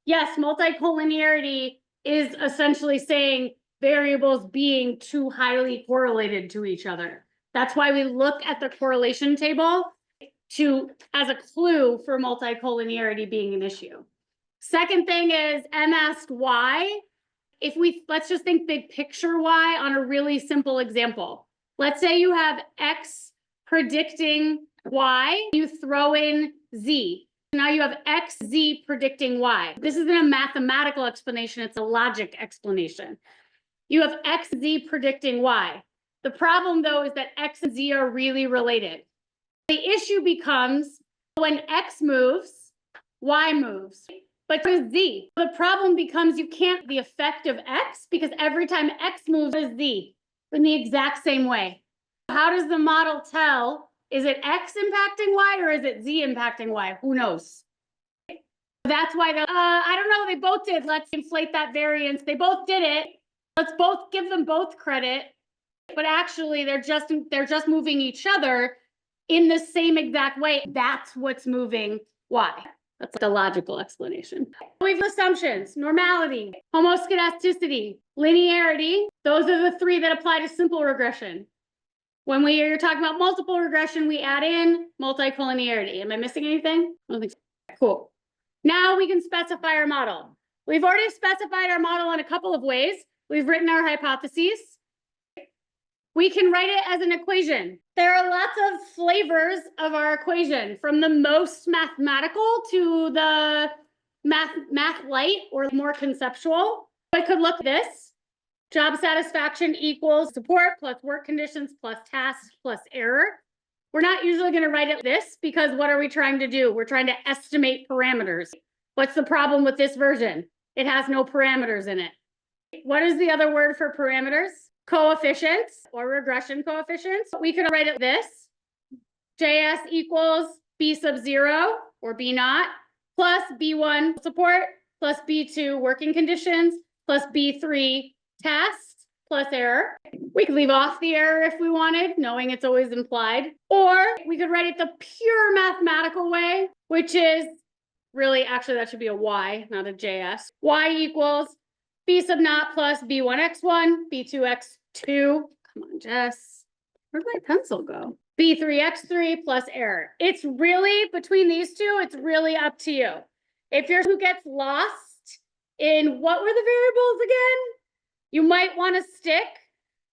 Yes, multicollinearity is essentially saying variables being too highly correlated to each other. That's why we look at the correlation table as a clue for multicollinearity being an issue. Second thing is M asked why. Let's just think big picture why on a really simple example. Let's say you have X predicting Y, you throw in Z. Now you have X, Z predicting Y. This isn't a mathematical explanation, it's a logic explanation. You have X, Z predicting Y. The problem though is that X and Z are really related. The issue becomes when X moves, Y moves. But with Z, the problem becomes you can't the effect of X because every time X moves is Z in the exact same way. How does the model tell? Is it X impacting Y or is it Z impacting Y? Who knows? That's why I don't know, they both did. Let's inflate that variance. They both did it. Let's both give them both credit. But actually they're just moving each other in the same exact way. That's what's moving Y. That's the logical explanation. We have assumptions, normality, homoscedasticity, linearity. Those are the three that apply to simple regression. When you're talking about multiple regression, we add in multicollinearity. Am I missing anything? I don't think so. Cool. Now we can specify our model. We've already specified our model in a couple of ways. We've written our hypotheses. We can write it as an equation. There are lots of flavors of our equation, from the most mathematical to the math light or more conceptual. I could look at this. Job satisfaction equals support plus work conditions plus tasks plus error. We're not usually going to write it this because what are we trying to do? We're trying to estimate parameters. What's the problem with this version? It has no parameters in it. What is the other word for parameters? Coefficients or regression coefficients. We could write it this. JS equals B sub 0 or B naught plus B1 support plus B2 working conditions plus B3 tasks plus error. We could leave off the error if we wanted, knowing it's always implied. Or we could write it the pure mathematical way, which is really, actually, that should be a y, not a js. Y equals b sub naught plus b1x1, b2x2. Come on, Jess. Where'd my pencil go? b3x3 plus error. It's really, between these two, it's really up to you. If you're who gets lost in what were the variables again, you might want to stick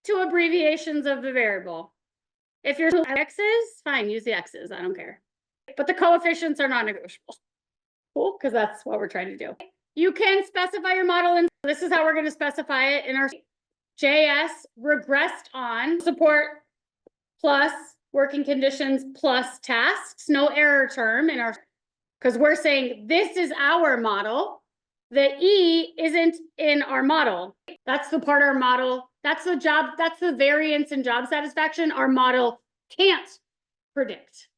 to abbreviations of the variable. If you're x's, fine, use the x's, I don't care. But the coefficients are non-negotiable. Cool, because that's what we're trying to do. You can specify your model, and this is how we're going to specify it in our JS regressed on support plus working conditions plus tasks, no error term in our, because we're saying this is our model. The E isn't in our model. That's the part of our model. That's the job. That's the variance in job satisfaction our model can't predict.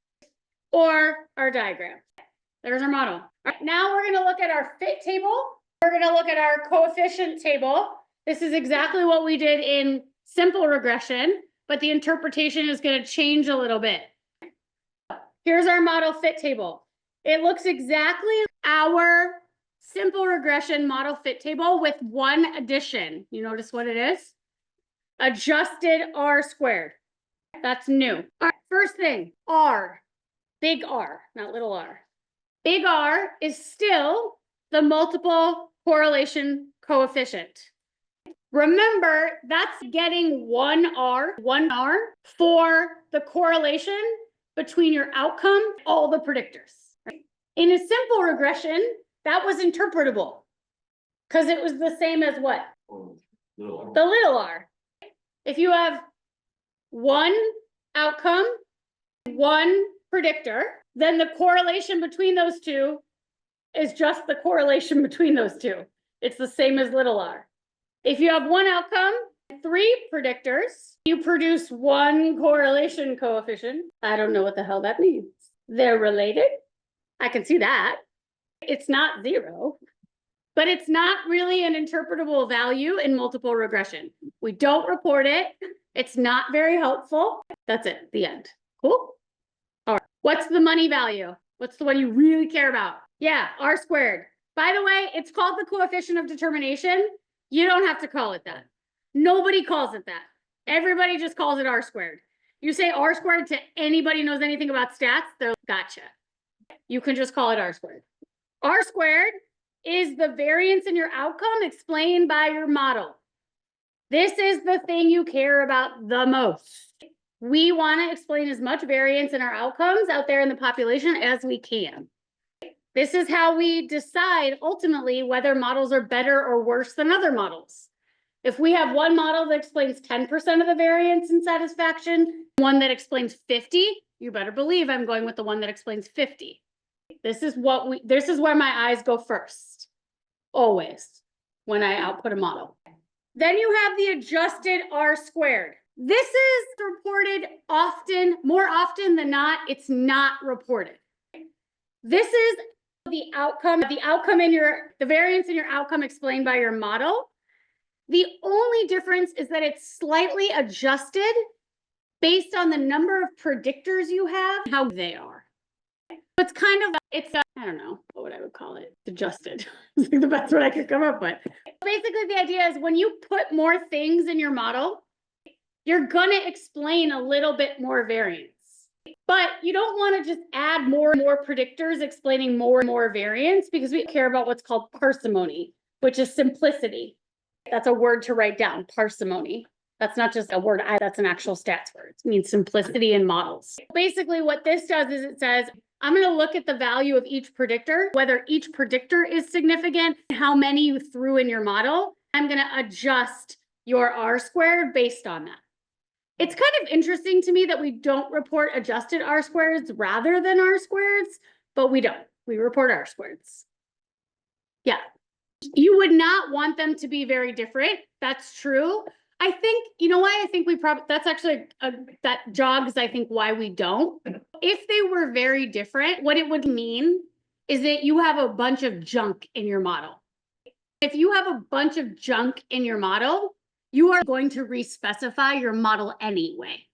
Or our diagram. There's our model. All right, now we're going to look at our fit table. We're going to look at our coefficient table. This is exactly what we did in simple regression, but the interpretation is going to change a little bit. Here's our model fit table. It looks exactly like our simple regression model fit table with one addition. You notice what it is? Adjusted R squared. That's new. All right, first thing, R, big R, not little r. Big R is still the multiple correlation coefficient. Remember, that's getting one R for the correlation between your outcome, all the predictors. Right? In a simple regression, that was interpretable because it was the same as what? The little r. If you have one outcome, one predictor, then the correlation between those two is just the correlation between those two. It's the same as little r. If you have one outcome, three predictors, you produce one correlation coefficient. I don't know what the hell that means. They're related. I can see that. It's not zero, but it's not really an interpretable value in multiple regression. We don't report it. It's not very helpful. That's it, the end. Cool? All right. What's the money value? What's the one you really care about? Yeah, R squared. By the way, it's called the coefficient of determination. You don't have to call it that. Nobody calls it that. Everybody just calls it R squared. You say R squared to anybody who knows anything about stats, they're like, gotcha. You can just call it R squared. R squared is the variance in your outcome explained by your model. This is the thing you care about the most. We want to explain as much variance in our outcomes out there in the population as we can. This is how we decide ultimately whether models are better or worse than other models. If we have one model that explains 10% of the variance in satisfaction, one that explains 50, you better believe I'm going with the one that explains 50. This is where my eyes go first, always, when I output a model. Then you have the adjusted R squared. This is reported often, more often than not, it's not reported. This is the outcome in the variance in your outcome explained by your model. The only difference is that it's slightly adjusted based on the number of predictors you have, how they are. It's kind of, I don't know what I would call it, adjusted. It's like the best one I could come up with. Basically, the idea is when you put more things in your model, you're gonna explain a little bit more variance. But you don't want to just add more and more predictors explaining more and more variance because we care about what's called parsimony, which is simplicity. That's a word to write down, parsimony. That's not just a word, that's an actual stats word. It means simplicity in models. Basically, what this does is it says, I'm going to look at the value of each predictor, whether each predictor is significant, how many you threw in your model. I'm going to adjust your R squared based on that. It's kind of interesting to me that we don't report adjusted R squareds rather than R squareds, but we don't. We report R squareds. Yeah. You would not want them to be very different. That's true. I think, you know why I think we probably, that's actually, that jogs, I think, why we don't. If they were very different, what it would mean is that you have a bunch of junk in your model. If you have a bunch of junk in your model, you are going to re-specify your model anyway.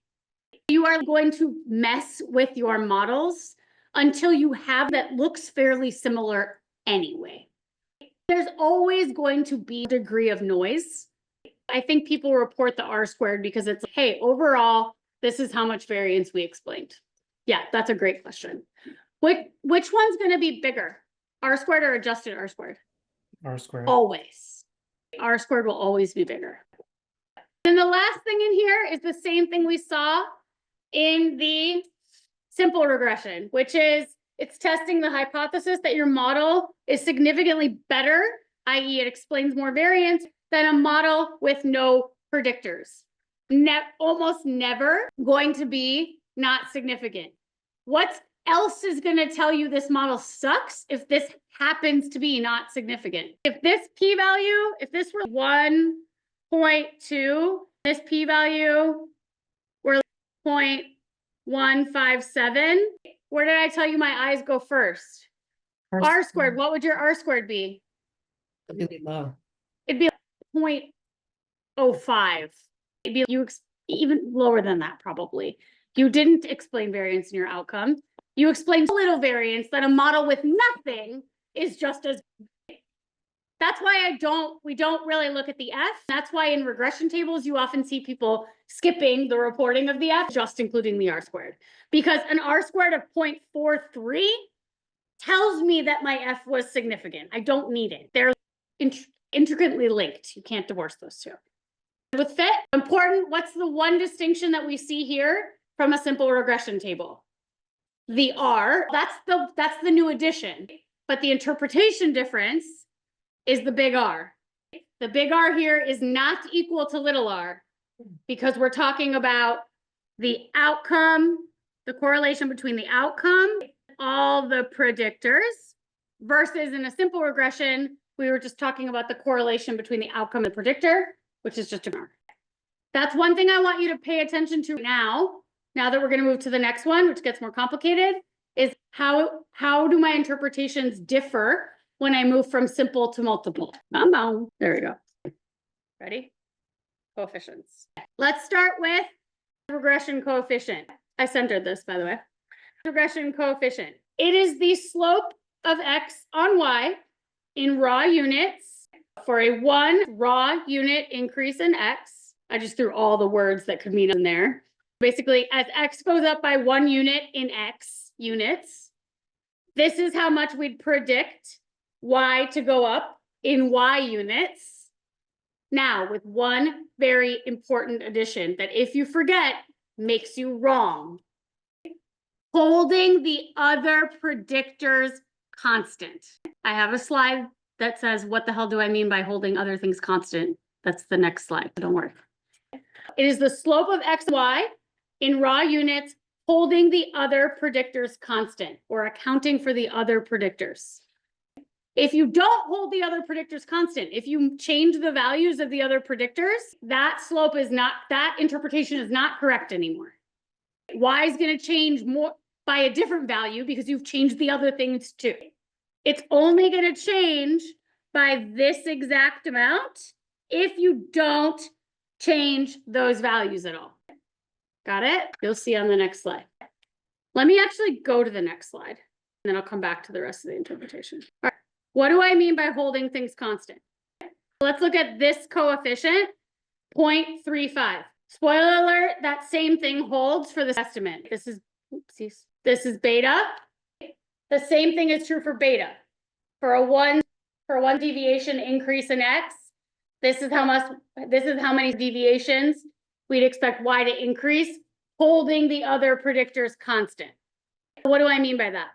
You are going to mess with your models until you have that looks fairly similar anyway. There's always going to be a degree of noise. I think people report the R-squared because it's, hey, overall, this is how much variance we explained. Yeah, that's a great question. Which one's going to be bigger? R-squared or adjusted R-squared? R-squared. Always. R-squared will always be bigger. And the last thing in here is the same thing we saw in the simple regression, which is it's testing the hypothesis that your model is significantly better, i.e. it explains more variance than a model with no predictors. Almost never going to be not significant. What else is going to tell you this model sucks if this happens to be not significant? If this p-value, if this were 1.2, this p-value were 0.157, where did I tell you my eyes go first? R-squared, what would your R-squared be? Really low. It'd be 0.05. It'd be even lower than that, probably. You didn't explain variance in your outcome. You explained little variance that a model with nothing is just as. That's why we don't really look at the F. That's why in regression tables, you often see people skipping the reporting of the F, just including the R-squared. Because an R-squared of 0.43 tells me that my F was significant. I don't need it. They're intricately linked. You can't divorce those two. With fit, important, what's the one distinction that we see here from a simple regression table? The R, that's the new addition, but the interpretation difference is the big R. The big R here is not equal to little r because we're talking about the outcome, the correlation between the outcome, all the predictors, versus in a simple regression, we were just talking about the correlation between the outcome and the predictor, which is just an R. That's one thing I want you to pay attention to now that we're going to move to the next one, which gets more complicated, is how do my interpretations differ when I move from simple to multiple? Come on. There we go. Ready? Coefficients. Let's start with regression coefficient. I centered this, by the way. Regression coefficient. It is the slope of x on y in raw units for a 1 raw unit increase in x. I just threw all the words that could mean in there. Basically, as x goes up by 1 unit in x units, this is how much we'd predict y to go up in y units. Now, with one very important addition that if you forget, makes you wrong. Holding the other predictors constant. I have a slide that says, what the hell do I mean by holding other things constant? That's the next slide, don't worry. It is the slope of x and y in raw units holding the other predictors constant or accounting for the other predictors. If you don't hold the other predictors constant, if you change the values of the other predictors, that slope is not, that interpretation is not correct anymore. Y is going to change more by a different value because you've changed the other things too. It's only going to change by this exact amount if you don't change those values at all. Got it? You'll see on the next slide. Let me actually go to the next slide, and then I'll come back to the rest of the interpretation. All right. What do I mean by holding things constant? Let's look at this coefficient, 0.35. Spoiler alert, that same thing holds for this estimate. This is, oopsies, this is beta. The same thing is true for beta. For a one deviation increase in x, this is how many deviations we'd expect y to increase, holding the other predictors constant. What do I mean by that?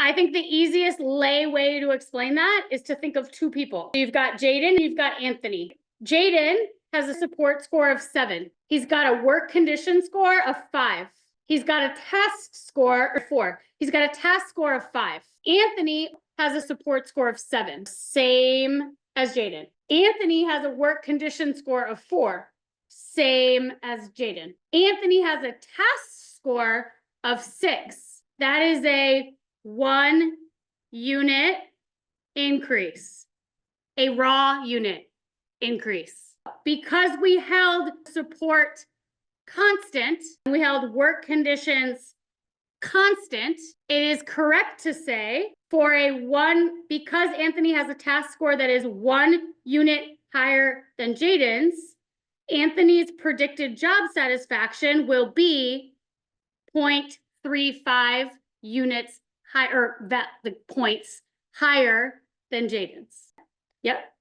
I think the easiest lay way to explain that is to think of two people. You've got Jaden, you've got Anthony. Jaden has a support score of 7. He's got a work condition score of 5. He's got a test score of 4. He's got a task score of 5. Anthony has a support score of 7, same as Jaden. Anthony has a work condition score of 4, same as Jaden. Anthony has a task score of 6. That is a 1 unit increase, a raw unit increase. Because we held support constant, and we held work conditions constant, it is correct to say for because Anthony has a task score that is 1 unit higher than Jaden's, Anthony's predicted job satisfaction will be 0.35 units higher, the points higher than Jaden's. Yep.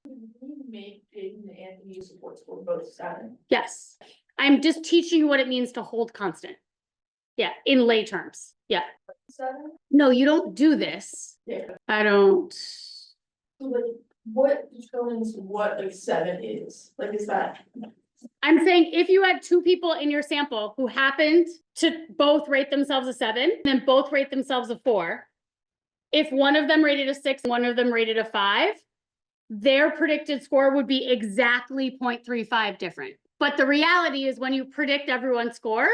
Make Jaden and Anthony support score both 7. Yes. I'm just teaching you what it means to hold constant. Yeah, in lay terms. Yeah. 7? No, you don't do this. Yeah. I don't. So like, what determines what like 7 is? Like, is that? I'm saying if you had 2 people in your sample who happened to both rate themselves a 7, and then both rate themselves a 4, if one of them rated a 6, one of them rated a 5, their predicted score would be exactly 0.35 different. But the reality is when you predict everyone's score,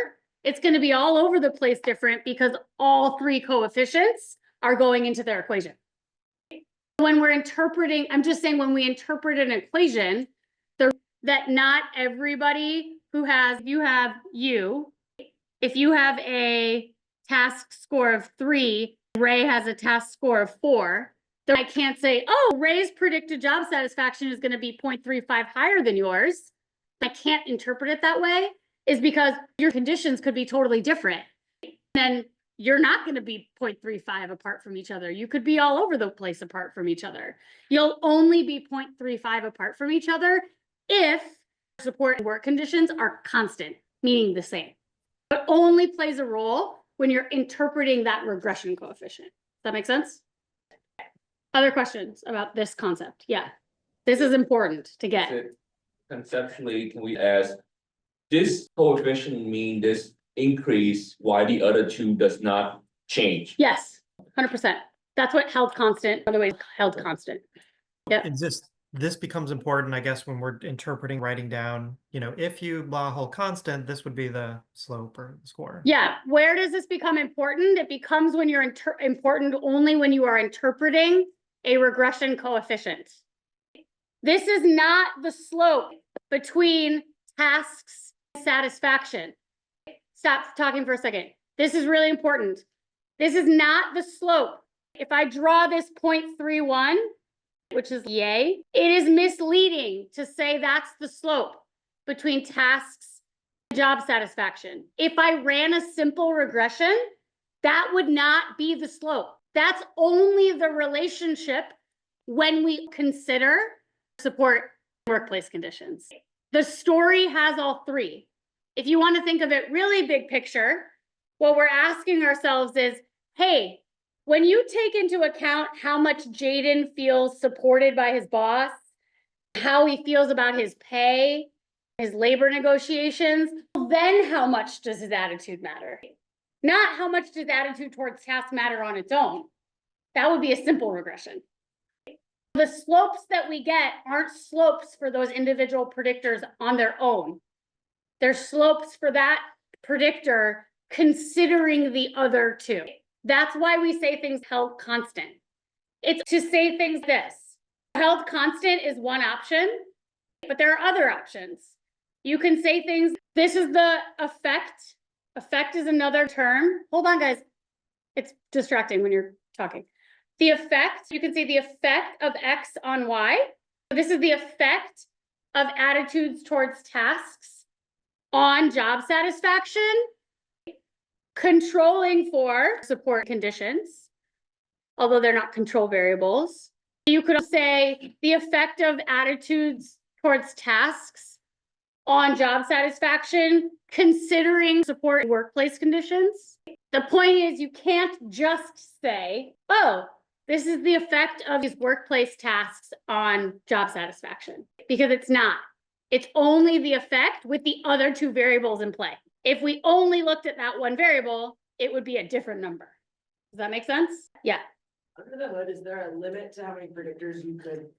it's going to be all over the place different because all 3 coefficients are going into their equation. When we're interpreting, I'm just saying when we interpret an equation, that not everybody who has, if you have a task score of 3, Ray has a task score of 4, then I can't say, oh, Ray's predicted job satisfaction is going to be 0.35 higher than yours. I can't interpret it that way, is because your conditions could be totally different. Then you're not going to be 0.35 apart from each other. You could be all over the place apart from each other. You'll only be 0.35 apart from each other if support and work conditions are constant, meaning the same. But only plays a role when you're interpreting that regression coefficient. Does that make sense? Other questions about this concept? Yeah, this is important to get. Conceptually, can we ask, this coefficient mean this increase, why the other 2 does not change? Yes, 100%. That's what held constant, by the way, held constant. Yeah. It's just, this becomes important, I guess, when we're interpreting, writing down, if you hold constant, this would be the slope or the score. Yeah, where does this become important? It becomes when you're important only when you are interpreting a regression coefficient. This is not the slope between tasks and satisfaction. Stop talking for a second. This is really important. This is not the slope. If I draw this 0.31, which is yay, it is misleading to say that's the slope between tasks and job satisfaction. If I ran a simple regression, that would not be the slope. That's only the relationship when we consider support workplace conditions. The story has all 3. If you want to think of it really big picture, what we're asking ourselves is, hey, when you take into account how much Jaden feels supported by his boss, how he feels about his pay, his labor negotiations, then how much does his attitude matter? Not how much does attitude towards task matter on its own. That would be a simple regression. The slopes that we get aren't slopes for those individual predictors on their own. They're slopes for that predictor considering the other 2. That's why we say things held constant. It's to say things this. Held constant is one option, but there are other options. You can say things, this is the effect. Effect is another term. Hold on, guys. It's distracting when you're talking. The effect, you can say the effect of X on Y. This is the effect of attitudes towards tasks on job satisfaction. Controlling for support conditions, although they're not control variables. You could say the effect of attitudes towards tasks on job satisfaction, considering support workplace conditions. The point is you can't just say, oh, this is the effect of these workplace tasks on job satisfaction, because it's not. It's only the effect with the other 2 variables in play. If we only looked at that one variable, it would be a different number. Does that make sense? Yeah. Under the hood, is there a limit to how many predictors you could?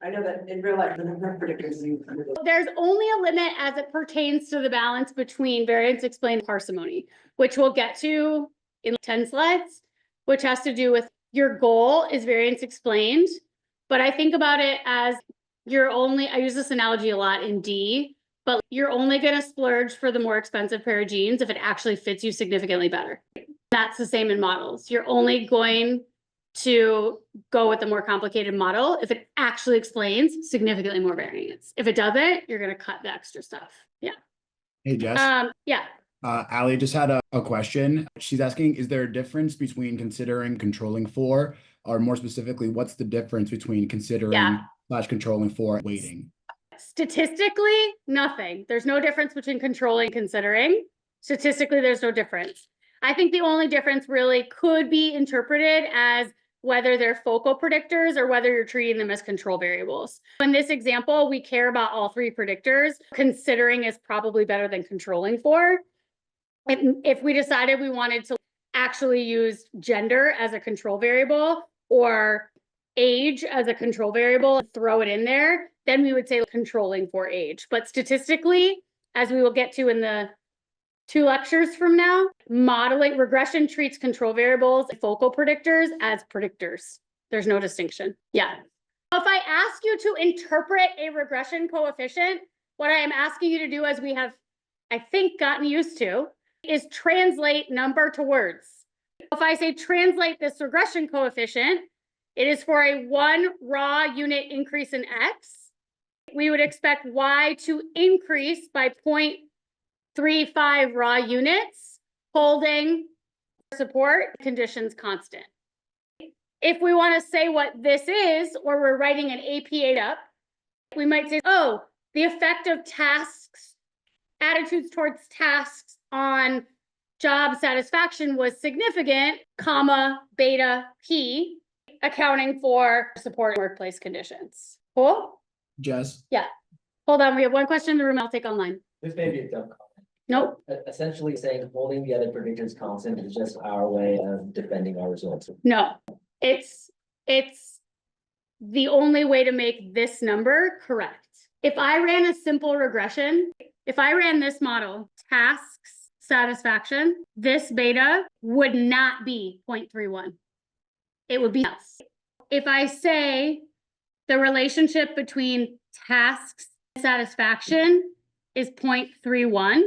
I know that in real life, the number of predictors you could. There's only a limit as it pertains to the balance between variance explained and parsimony, which we'll get to in 10 slides, which has to do with your goal is variance explained. But I think about it as I use this analogy a lot in D, but you're only gonna splurge for the more expensive pair of jeans if it actually fits you significantly better. That's the same in models. You're only going to go with the more complicated model if it actually explains significantly more variance. If it doesn't, you're gonna cut the extra stuff. Yeah. Hey, Jess. Yeah. Allie just had a question. She's asking, is there a difference between considering controlling for, or more specifically, what's the difference between considering / controlling for weighting? Statistically, nothing. There's no difference between controlling and considering. Statistically, there's no difference. I think the only difference really could be interpreted as whether they're focal predictors or whether you're treating them as control variables. In this example, we care about all three predictors. Considering is probably better than controlling for. If we decided we wanted to actually use gender as a control variable or age as a control variable, throw it in there, then we would say controlling for age. But statistically, as we will get to in the 2 lectures from now, modeling regression treats control variables, focal predictors as predictors. There's no distinction. Yeah. If I ask you to interpret a regression coefficient, what I am asking you to do, as we have, I think, gotten used to, is translate number to words. If I say translate this regression coefficient, it is for a 1 raw unit increase in X. We would expect Y to increase by 0.35 raw units, holding support conditions constant. If we want to say what this is, or we're writing an AP8 up, we might say, oh, the effect of tasks, attitudes towards tasks on job satisfaction was significant, comma, beta P, accounting for support workplace conditions. Cool? Jess? Yeah. Hold on, we have one question in the room I'll take online. This may be a dumb comment. Nope. Essentially saying holding the other predictors constant is just our way of defending our results. No, it's the only way to make this number correct. If I ran a simple regression, if I ran this model, tasks, satisfaction, this beta would not be 0.31. It would be else. If I say the relationship between tasks and satisfaction is 0.31,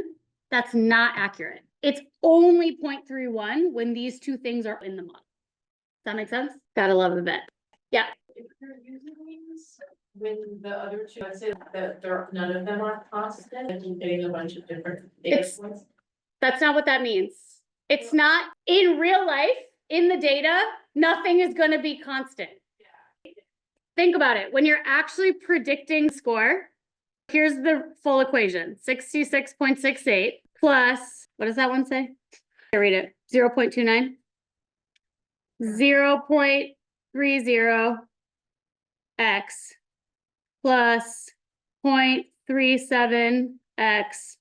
that's not accurate. It's only 0.31 when these two things are in the model. Does that make sense? Gotta love the vet. Yeah. If you're using these, when the other two, let's say that none of them are constant, and you're getting a bunch of different data points. That's not what that means. It's not in real life, in the data, nothing is going to be constant. Yeah. Think about it. When you're actually predicting score, here's the full equation. 66.68 plus, what does that one say? I read it. 0.29. 0.30 x plus 0.37 x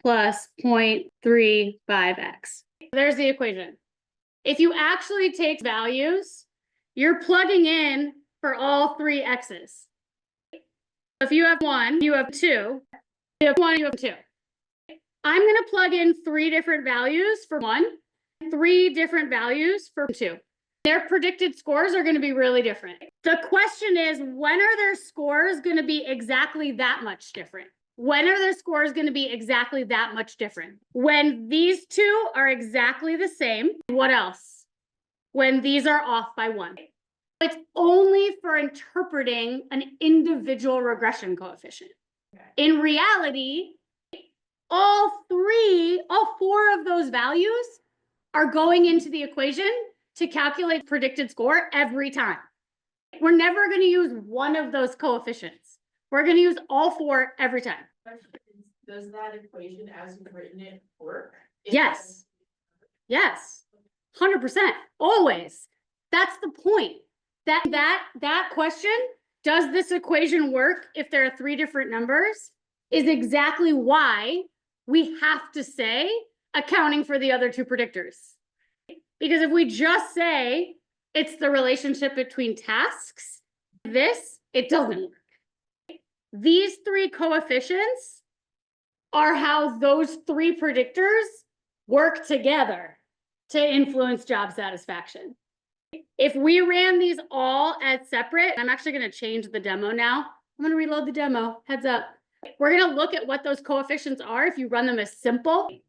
plus 0.35x. There's the equation. If you actually take values, you're plugging in for all 3 x's. If you have 1, you have 2. You have 1, you have 2. I'm going to plug in 3 different values for 1, 3 different values for 2. Their predicted scores are going to be really different. The question is, when are their scores going to be exactly that much different? When are their scores going to be exactly that much different? When these two are exactly the same. What else? When these are off by 1. It's only for interpreting an individual regression coefficient. In reality, all 4 of those values are going into the equation to calculate predicted score every time. We're never going to use one of those coefficients. We're going to use all 4 every time. Does that equation as you've written it work? Yes. Yes. 100%. Always. That's the point. That question, does this equation work if there are 3 different numbers, is exactly why we have to say accounting for the other 2 predictors. Because if we just say it's the relationship between tasks, it doesn't work. These 3 coefficients are how those 3 predictors work together to influence job satisfaction. If we ran these all as separate, I'm actually going to change the demo now. I'm gonna reload the demo, heads up. We're gonna look at what those coefficients are if you run them as simple, and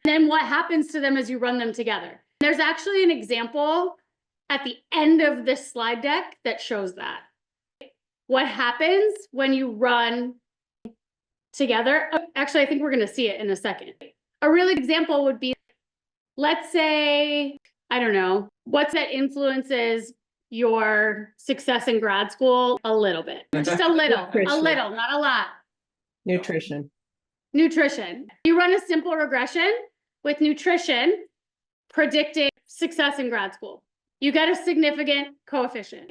then what happens to them as you run them together. There's actually an example at the end of this slide deck that shows that. What happens when you run together? Actually, I think we're gonna see it in a second. A really good example would be, let's say, I don't know, what's that influences your success in grad school a little bit, just a little, not a lot. Nutrition. Nutrition. You run a simple regression with nutrition predicting success in grad school. You get a significant coefficient.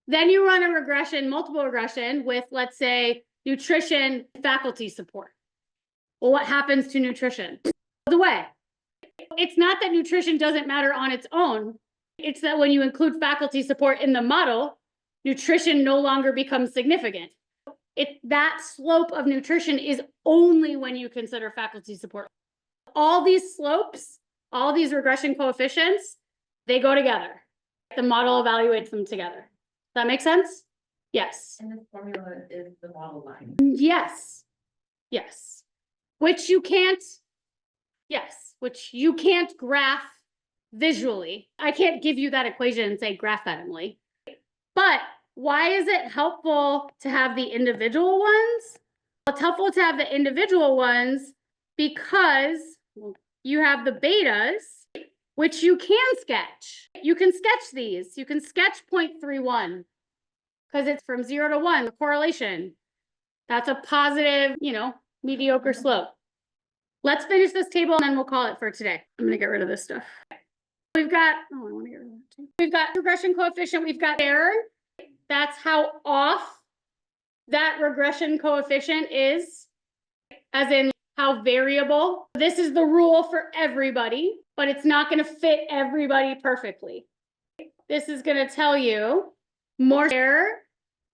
Then you run a regression, multiple regression with, let's say, nutrition faculty support. Well, what happens to nutrition? It goes away. It's not that nutrition doesn't matter on its own. It's that when you include faculty support in the model, nutrition no longer becomes significant. That slope of nutrition is only when you consider faculty support. All these slopes, all these regression coefficients, they go together. The model evaluates them together. Does that make sense? Yes. And the formula is the model line. Yes. Yes. Which you can't graph visually. I can't give you that equation and say graph that, Emily. But why is it helpful to have the individual ones? Well, it's helpful to have the individual ones because you have the betas, which you can sketch. You can sketch these. You can sketch 0.31 because it's from 0 to 1, the correlation. That's a positive, mediocre slope. Let's finish this table and then we'll call it for today. I'm gonna get rid of this stuff. We've got, I want to get rid of that too. We've got regression coefficient, we've got error. That's how off that regression coefficient is, as in how variable. This is the rule for everybody, but it's not going to fit everybody perfectly. This is going to tell you more error,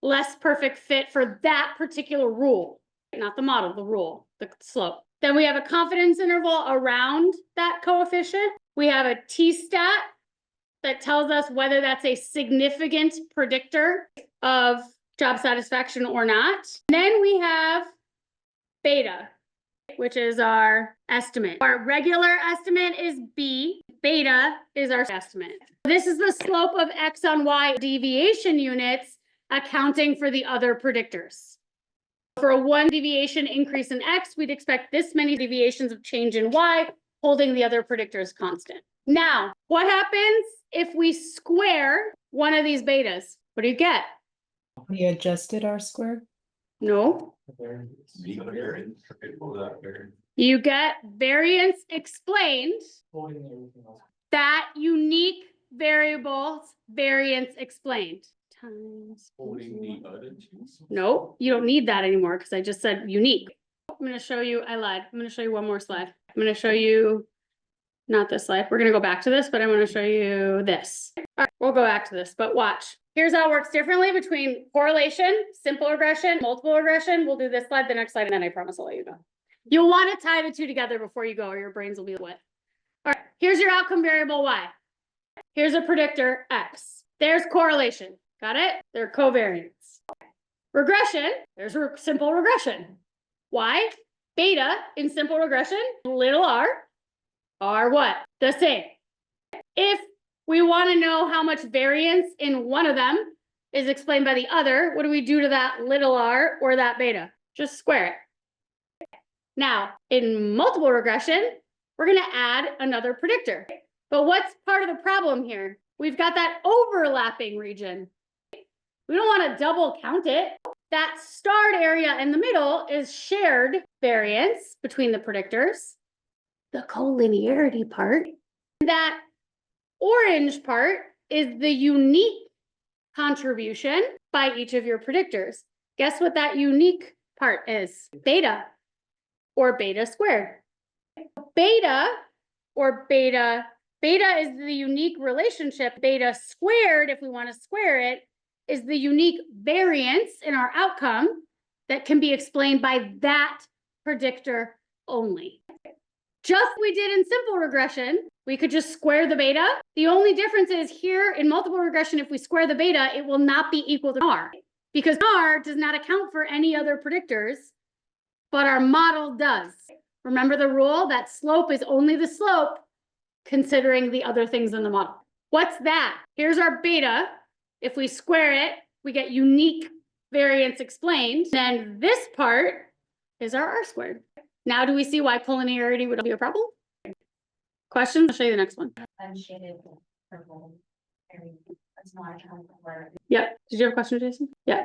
less perfect fit for that particular rule, not the model, the rule, the slope. Then we have a confidence interval around that coefficient. We have a t-stat that tells us whether that's a significant predictor of job satisfaction or not. And then we have beta, which is our estimate. Our regular estimate is B, beta is our estimate. This is the slope of X on Y deviation units accounting for the other predictors. For a 1 deviation increase in X, we'd expect this many deviations of change in Y, holding the other predictors constant. Now, what happens if we square one of these betas? What do you get? We adjusted R squared. No. You get variance explained. That unique variables variance explained. Times. Holding the other two. No, you don't need that anymore because I just said unique. I'm going to show you, I lied. I'm going to show you one more slide. I'm going to show you, not this slide. We're going to go back to this, but I'm going to show you this. All right, we'll go back to this, but watch. Here's how it works differently between correlation, simple regression, multiple regression. We'll do this slide, the next slide, and then I promise I'll let you go. You'll want to tie the two together before you go or your brains will be wet. All right, here's your outcome variable Y. Here's a predictor X. There's correlation. Got it? They're covariance. Regression, there's simple regression. Why? Beta in simple regression, little r, are what? The same. If we want to know how much variance in one of them is explained by the other, what do we do to that little r or that beta? Just square it. Now, in multiple regression, we're going to add another predictor. But what's part of the problem here? We've got that overlapping region. We don't want to double count it. That starred area in the middle is shared variance between the predictors, the collinearity part. That orange part is the unique contribution by each of your predictors. Guess what that unique part is? Beta or beta squared. Beta or beta is the unique relationship. Beta squared, if we want to square it, is the unique variance in our outcome that can be explained by that predictor only. Just like we did in simple regression, we could just square the beta. The only difference is here in multiple regression, if we square the beta, it will not be equal to R. because R does not account for any other predictors, but our model does. Remember the rule that slope is only the slope considering the other things in the model. What's that? Here's our beta. If we square it, we get unique variance explained. Then this part is our R squared. Now do we see why collinearity would be a problem? Questions? I'll show you the next one. Unshaded purple area. That's not accounted for. Yep. Did you have a question, Jason? Yeah.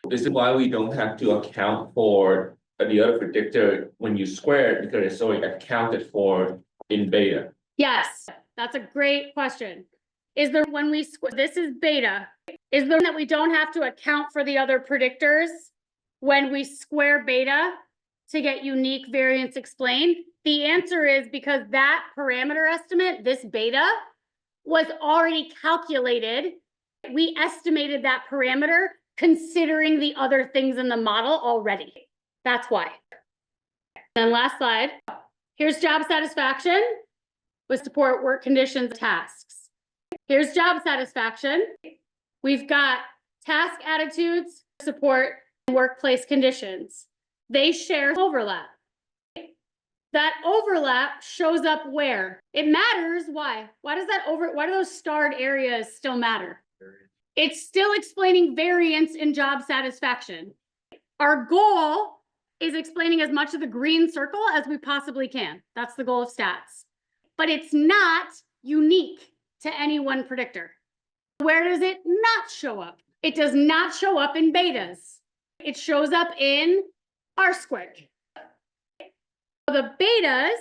This is why we don't have to account for the other predictor when you square it, because it's already accounted for in beta. Yes, that's a great question. Is there when we this is beta, is there that we don't have to account for the other predictors when we square beta to get unique variance explained? The answer is because that parameter estimate, this beta, was already calculated. We estimated that parameter considering the other things in the model already. That's why. Then last slide. Here's job satisfaction with support work conditions tasks. Here's job satisfaction. We've got task attitudes, support, and workplace conditions. They share overlap. That overlap shows up where? It matters. Why? Why do those starred areas still matter? It's still explaining variance in job satisfaction. Our goal is explaining as much of the green circle as we possibly can. That's the goal of stats. But it's not unique to any one predictor. Where does it not show up? It does not show up in betas. It shows up in R squared. The beta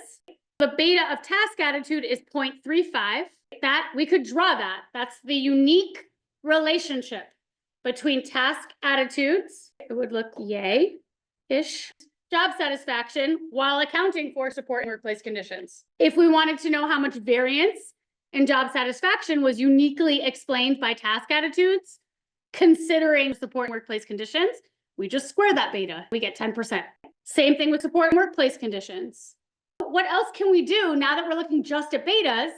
of task attitude is 0.35. That we could draw that. That's the unique relationship between task attitudes. It would look yay-ish. Job satisfaction while accounting for support and workplace conditions. If we wanted to know how much variance in job satisfaction was uniquely explained by task attitudes, considering support and workplace conditions, we just square that beta. We get 10%. Same thing with support and workplace conditions. What else can we do now that we're looking just at betas?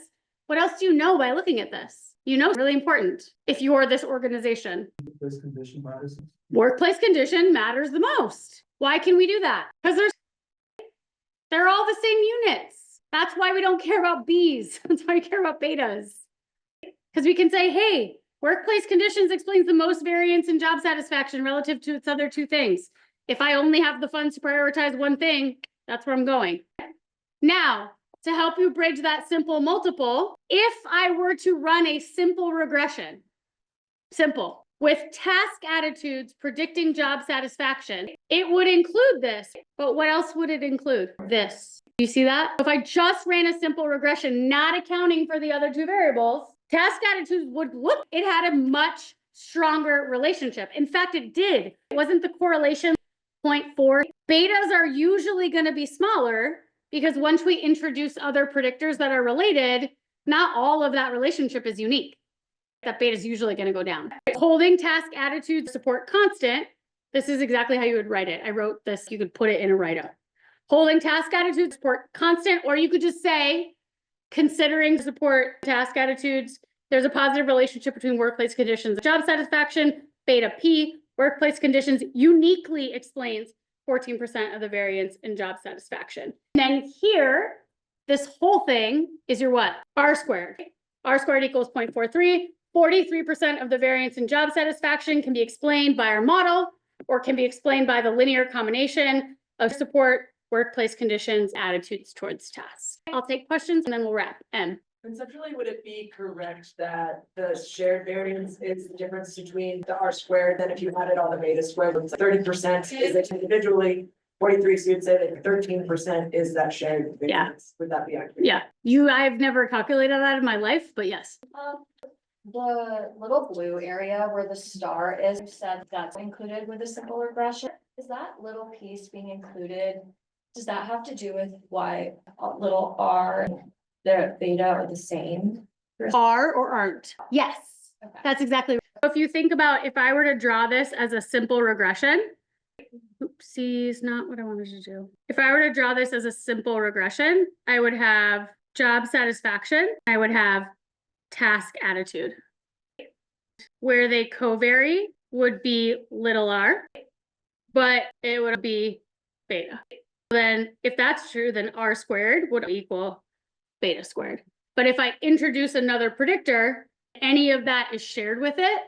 What else do you know by looking at this? You know, it's really important if you're this organization. Workplace condition matters. Workplace condition matters the most. Why can we do that? Because they're all the same units. That's why we don't care about Bs. That's why we care about betas. Because we can say, hey, workplace conditions explains the most variance in job satisfaction relative to its other two things. If I only have the funds to prioritize one thing, that's where I'm going. Now, to help you bridge that simple multiple, if I were to run a simple regression, simple, with task attitudes predicting job satisfaction, it would include this. But what else would it include? This. You see that? If I just ran a simple regression, not accounting for the other two variables, task attitudes would look, it had a much stronger relationship. In fact, it did. It wasn't the correlation 0.4. Betas are usually going to be smaller because once we introduce other predictors that are related, not all of that relationship is unique. That beta is usually going to go down. Holding task attitude support constant. This is exactly how you would write it. I wrote this. You could put it in a write-up. Holding task attitude support constant, or you could just say, considering support task attitudes, there's a positive relationship between workplace conditions and job satisfaction. Beta P, workplace conditions uniquely explains 14% of the variance in job satisfaction. And then here, this whole thing is your what? R squared. R squared equals 0.43. 43% of the variance in job satisfaction can be explained by our model or can be explained by the linear combination of support, workplace conditions, attitudes towards tasks. I'll take questions and then we'll wrap. M. Conceptually, would it be correct that the shared variance is the difference between the R squared, then if you added all the beta squared, it's 30% is it individually, 43, so you'd say that 13% is that shared variance. Would that be accurate? Yeah, I've never calculated that in my life, but yes. The little blue area where the star is said that's included with a simple regression. Is that little piece being included? Does that have to do with why little r and the beta are the same? Are or aren't? Yes, Okay. that's exactly. If you think about if I were to draw this as a simple regression, oopsies, not what I wanted to do. If I were to draw this as a simple regression, I would have job satisfaction. I would have task attitude. Where they co-vary would be little r, but it would be beta. Then if that's true, then r squared would equal beta squared. But if I introduce another predictor, any of that is shared with it,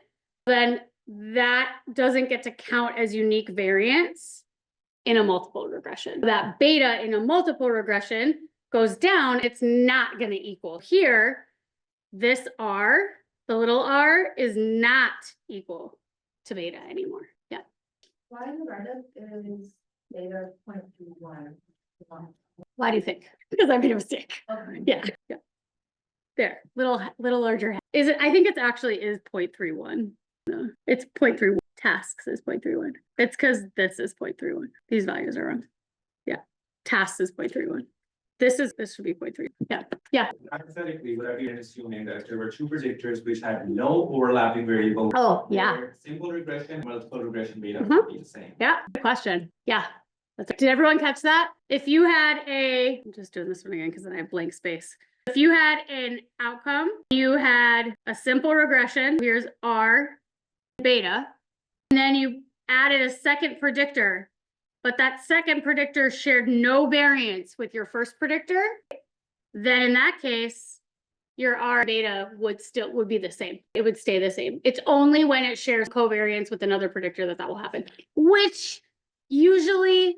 then that doesn't get to count as unique variance in a multiple regression. That beta in a multiple regression goes down, it's not going to equal. Here, this r, the little r, is not equal to beta anymore. Yeah. Why in the write-up is beta 0.21? Why do you think? Because I made a mistake. Okay. Yeah, yeah. There, little larger. Is it? I think it's actually is 0.31. No, it's 0.31. Tasks is 0.31. It's because this is 0.31. These values are wrong. Yeah, tasks is 0.31. This should be 0.3. Yeah, yeah. Hypothetically, would I be assuming that there were two predictors which had no overlapping variable? Oh, yeah. where simple regression, multiple regression beta Mhm. would be the same? Yeah, good question. Yeah. Did everyone catch that? If you had I'm just doing this one again because then I have blank space. If you had an outcome, you had a simple regression, here's R beta, and then you added a second predictor, but that second predictor shared no variance with your first predictor, then in that case, your R beta would be the same. It would stay the same. It's only when it shares covariance with another predictor that will happen, which usually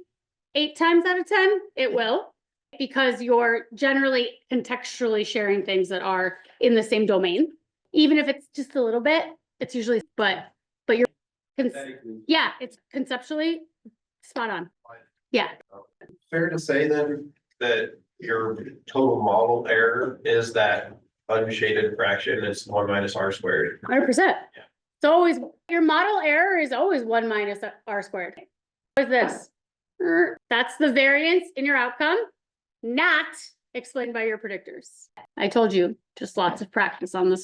8 times out of 10, it will, because you're generally contextually sharing things that are in the same domain. Even if it's just a little bit, it's usually, but you're, yeah, it's conceptually spot on. Yeah. Fair to say then that your total model error is that unshaded fraction is 1 minus r squared. 100%. It's always, your model error is always 1 minus r squared. What is this? That's the variance in your outcome, not explained by your predictors. I told you, just lots of practice on this.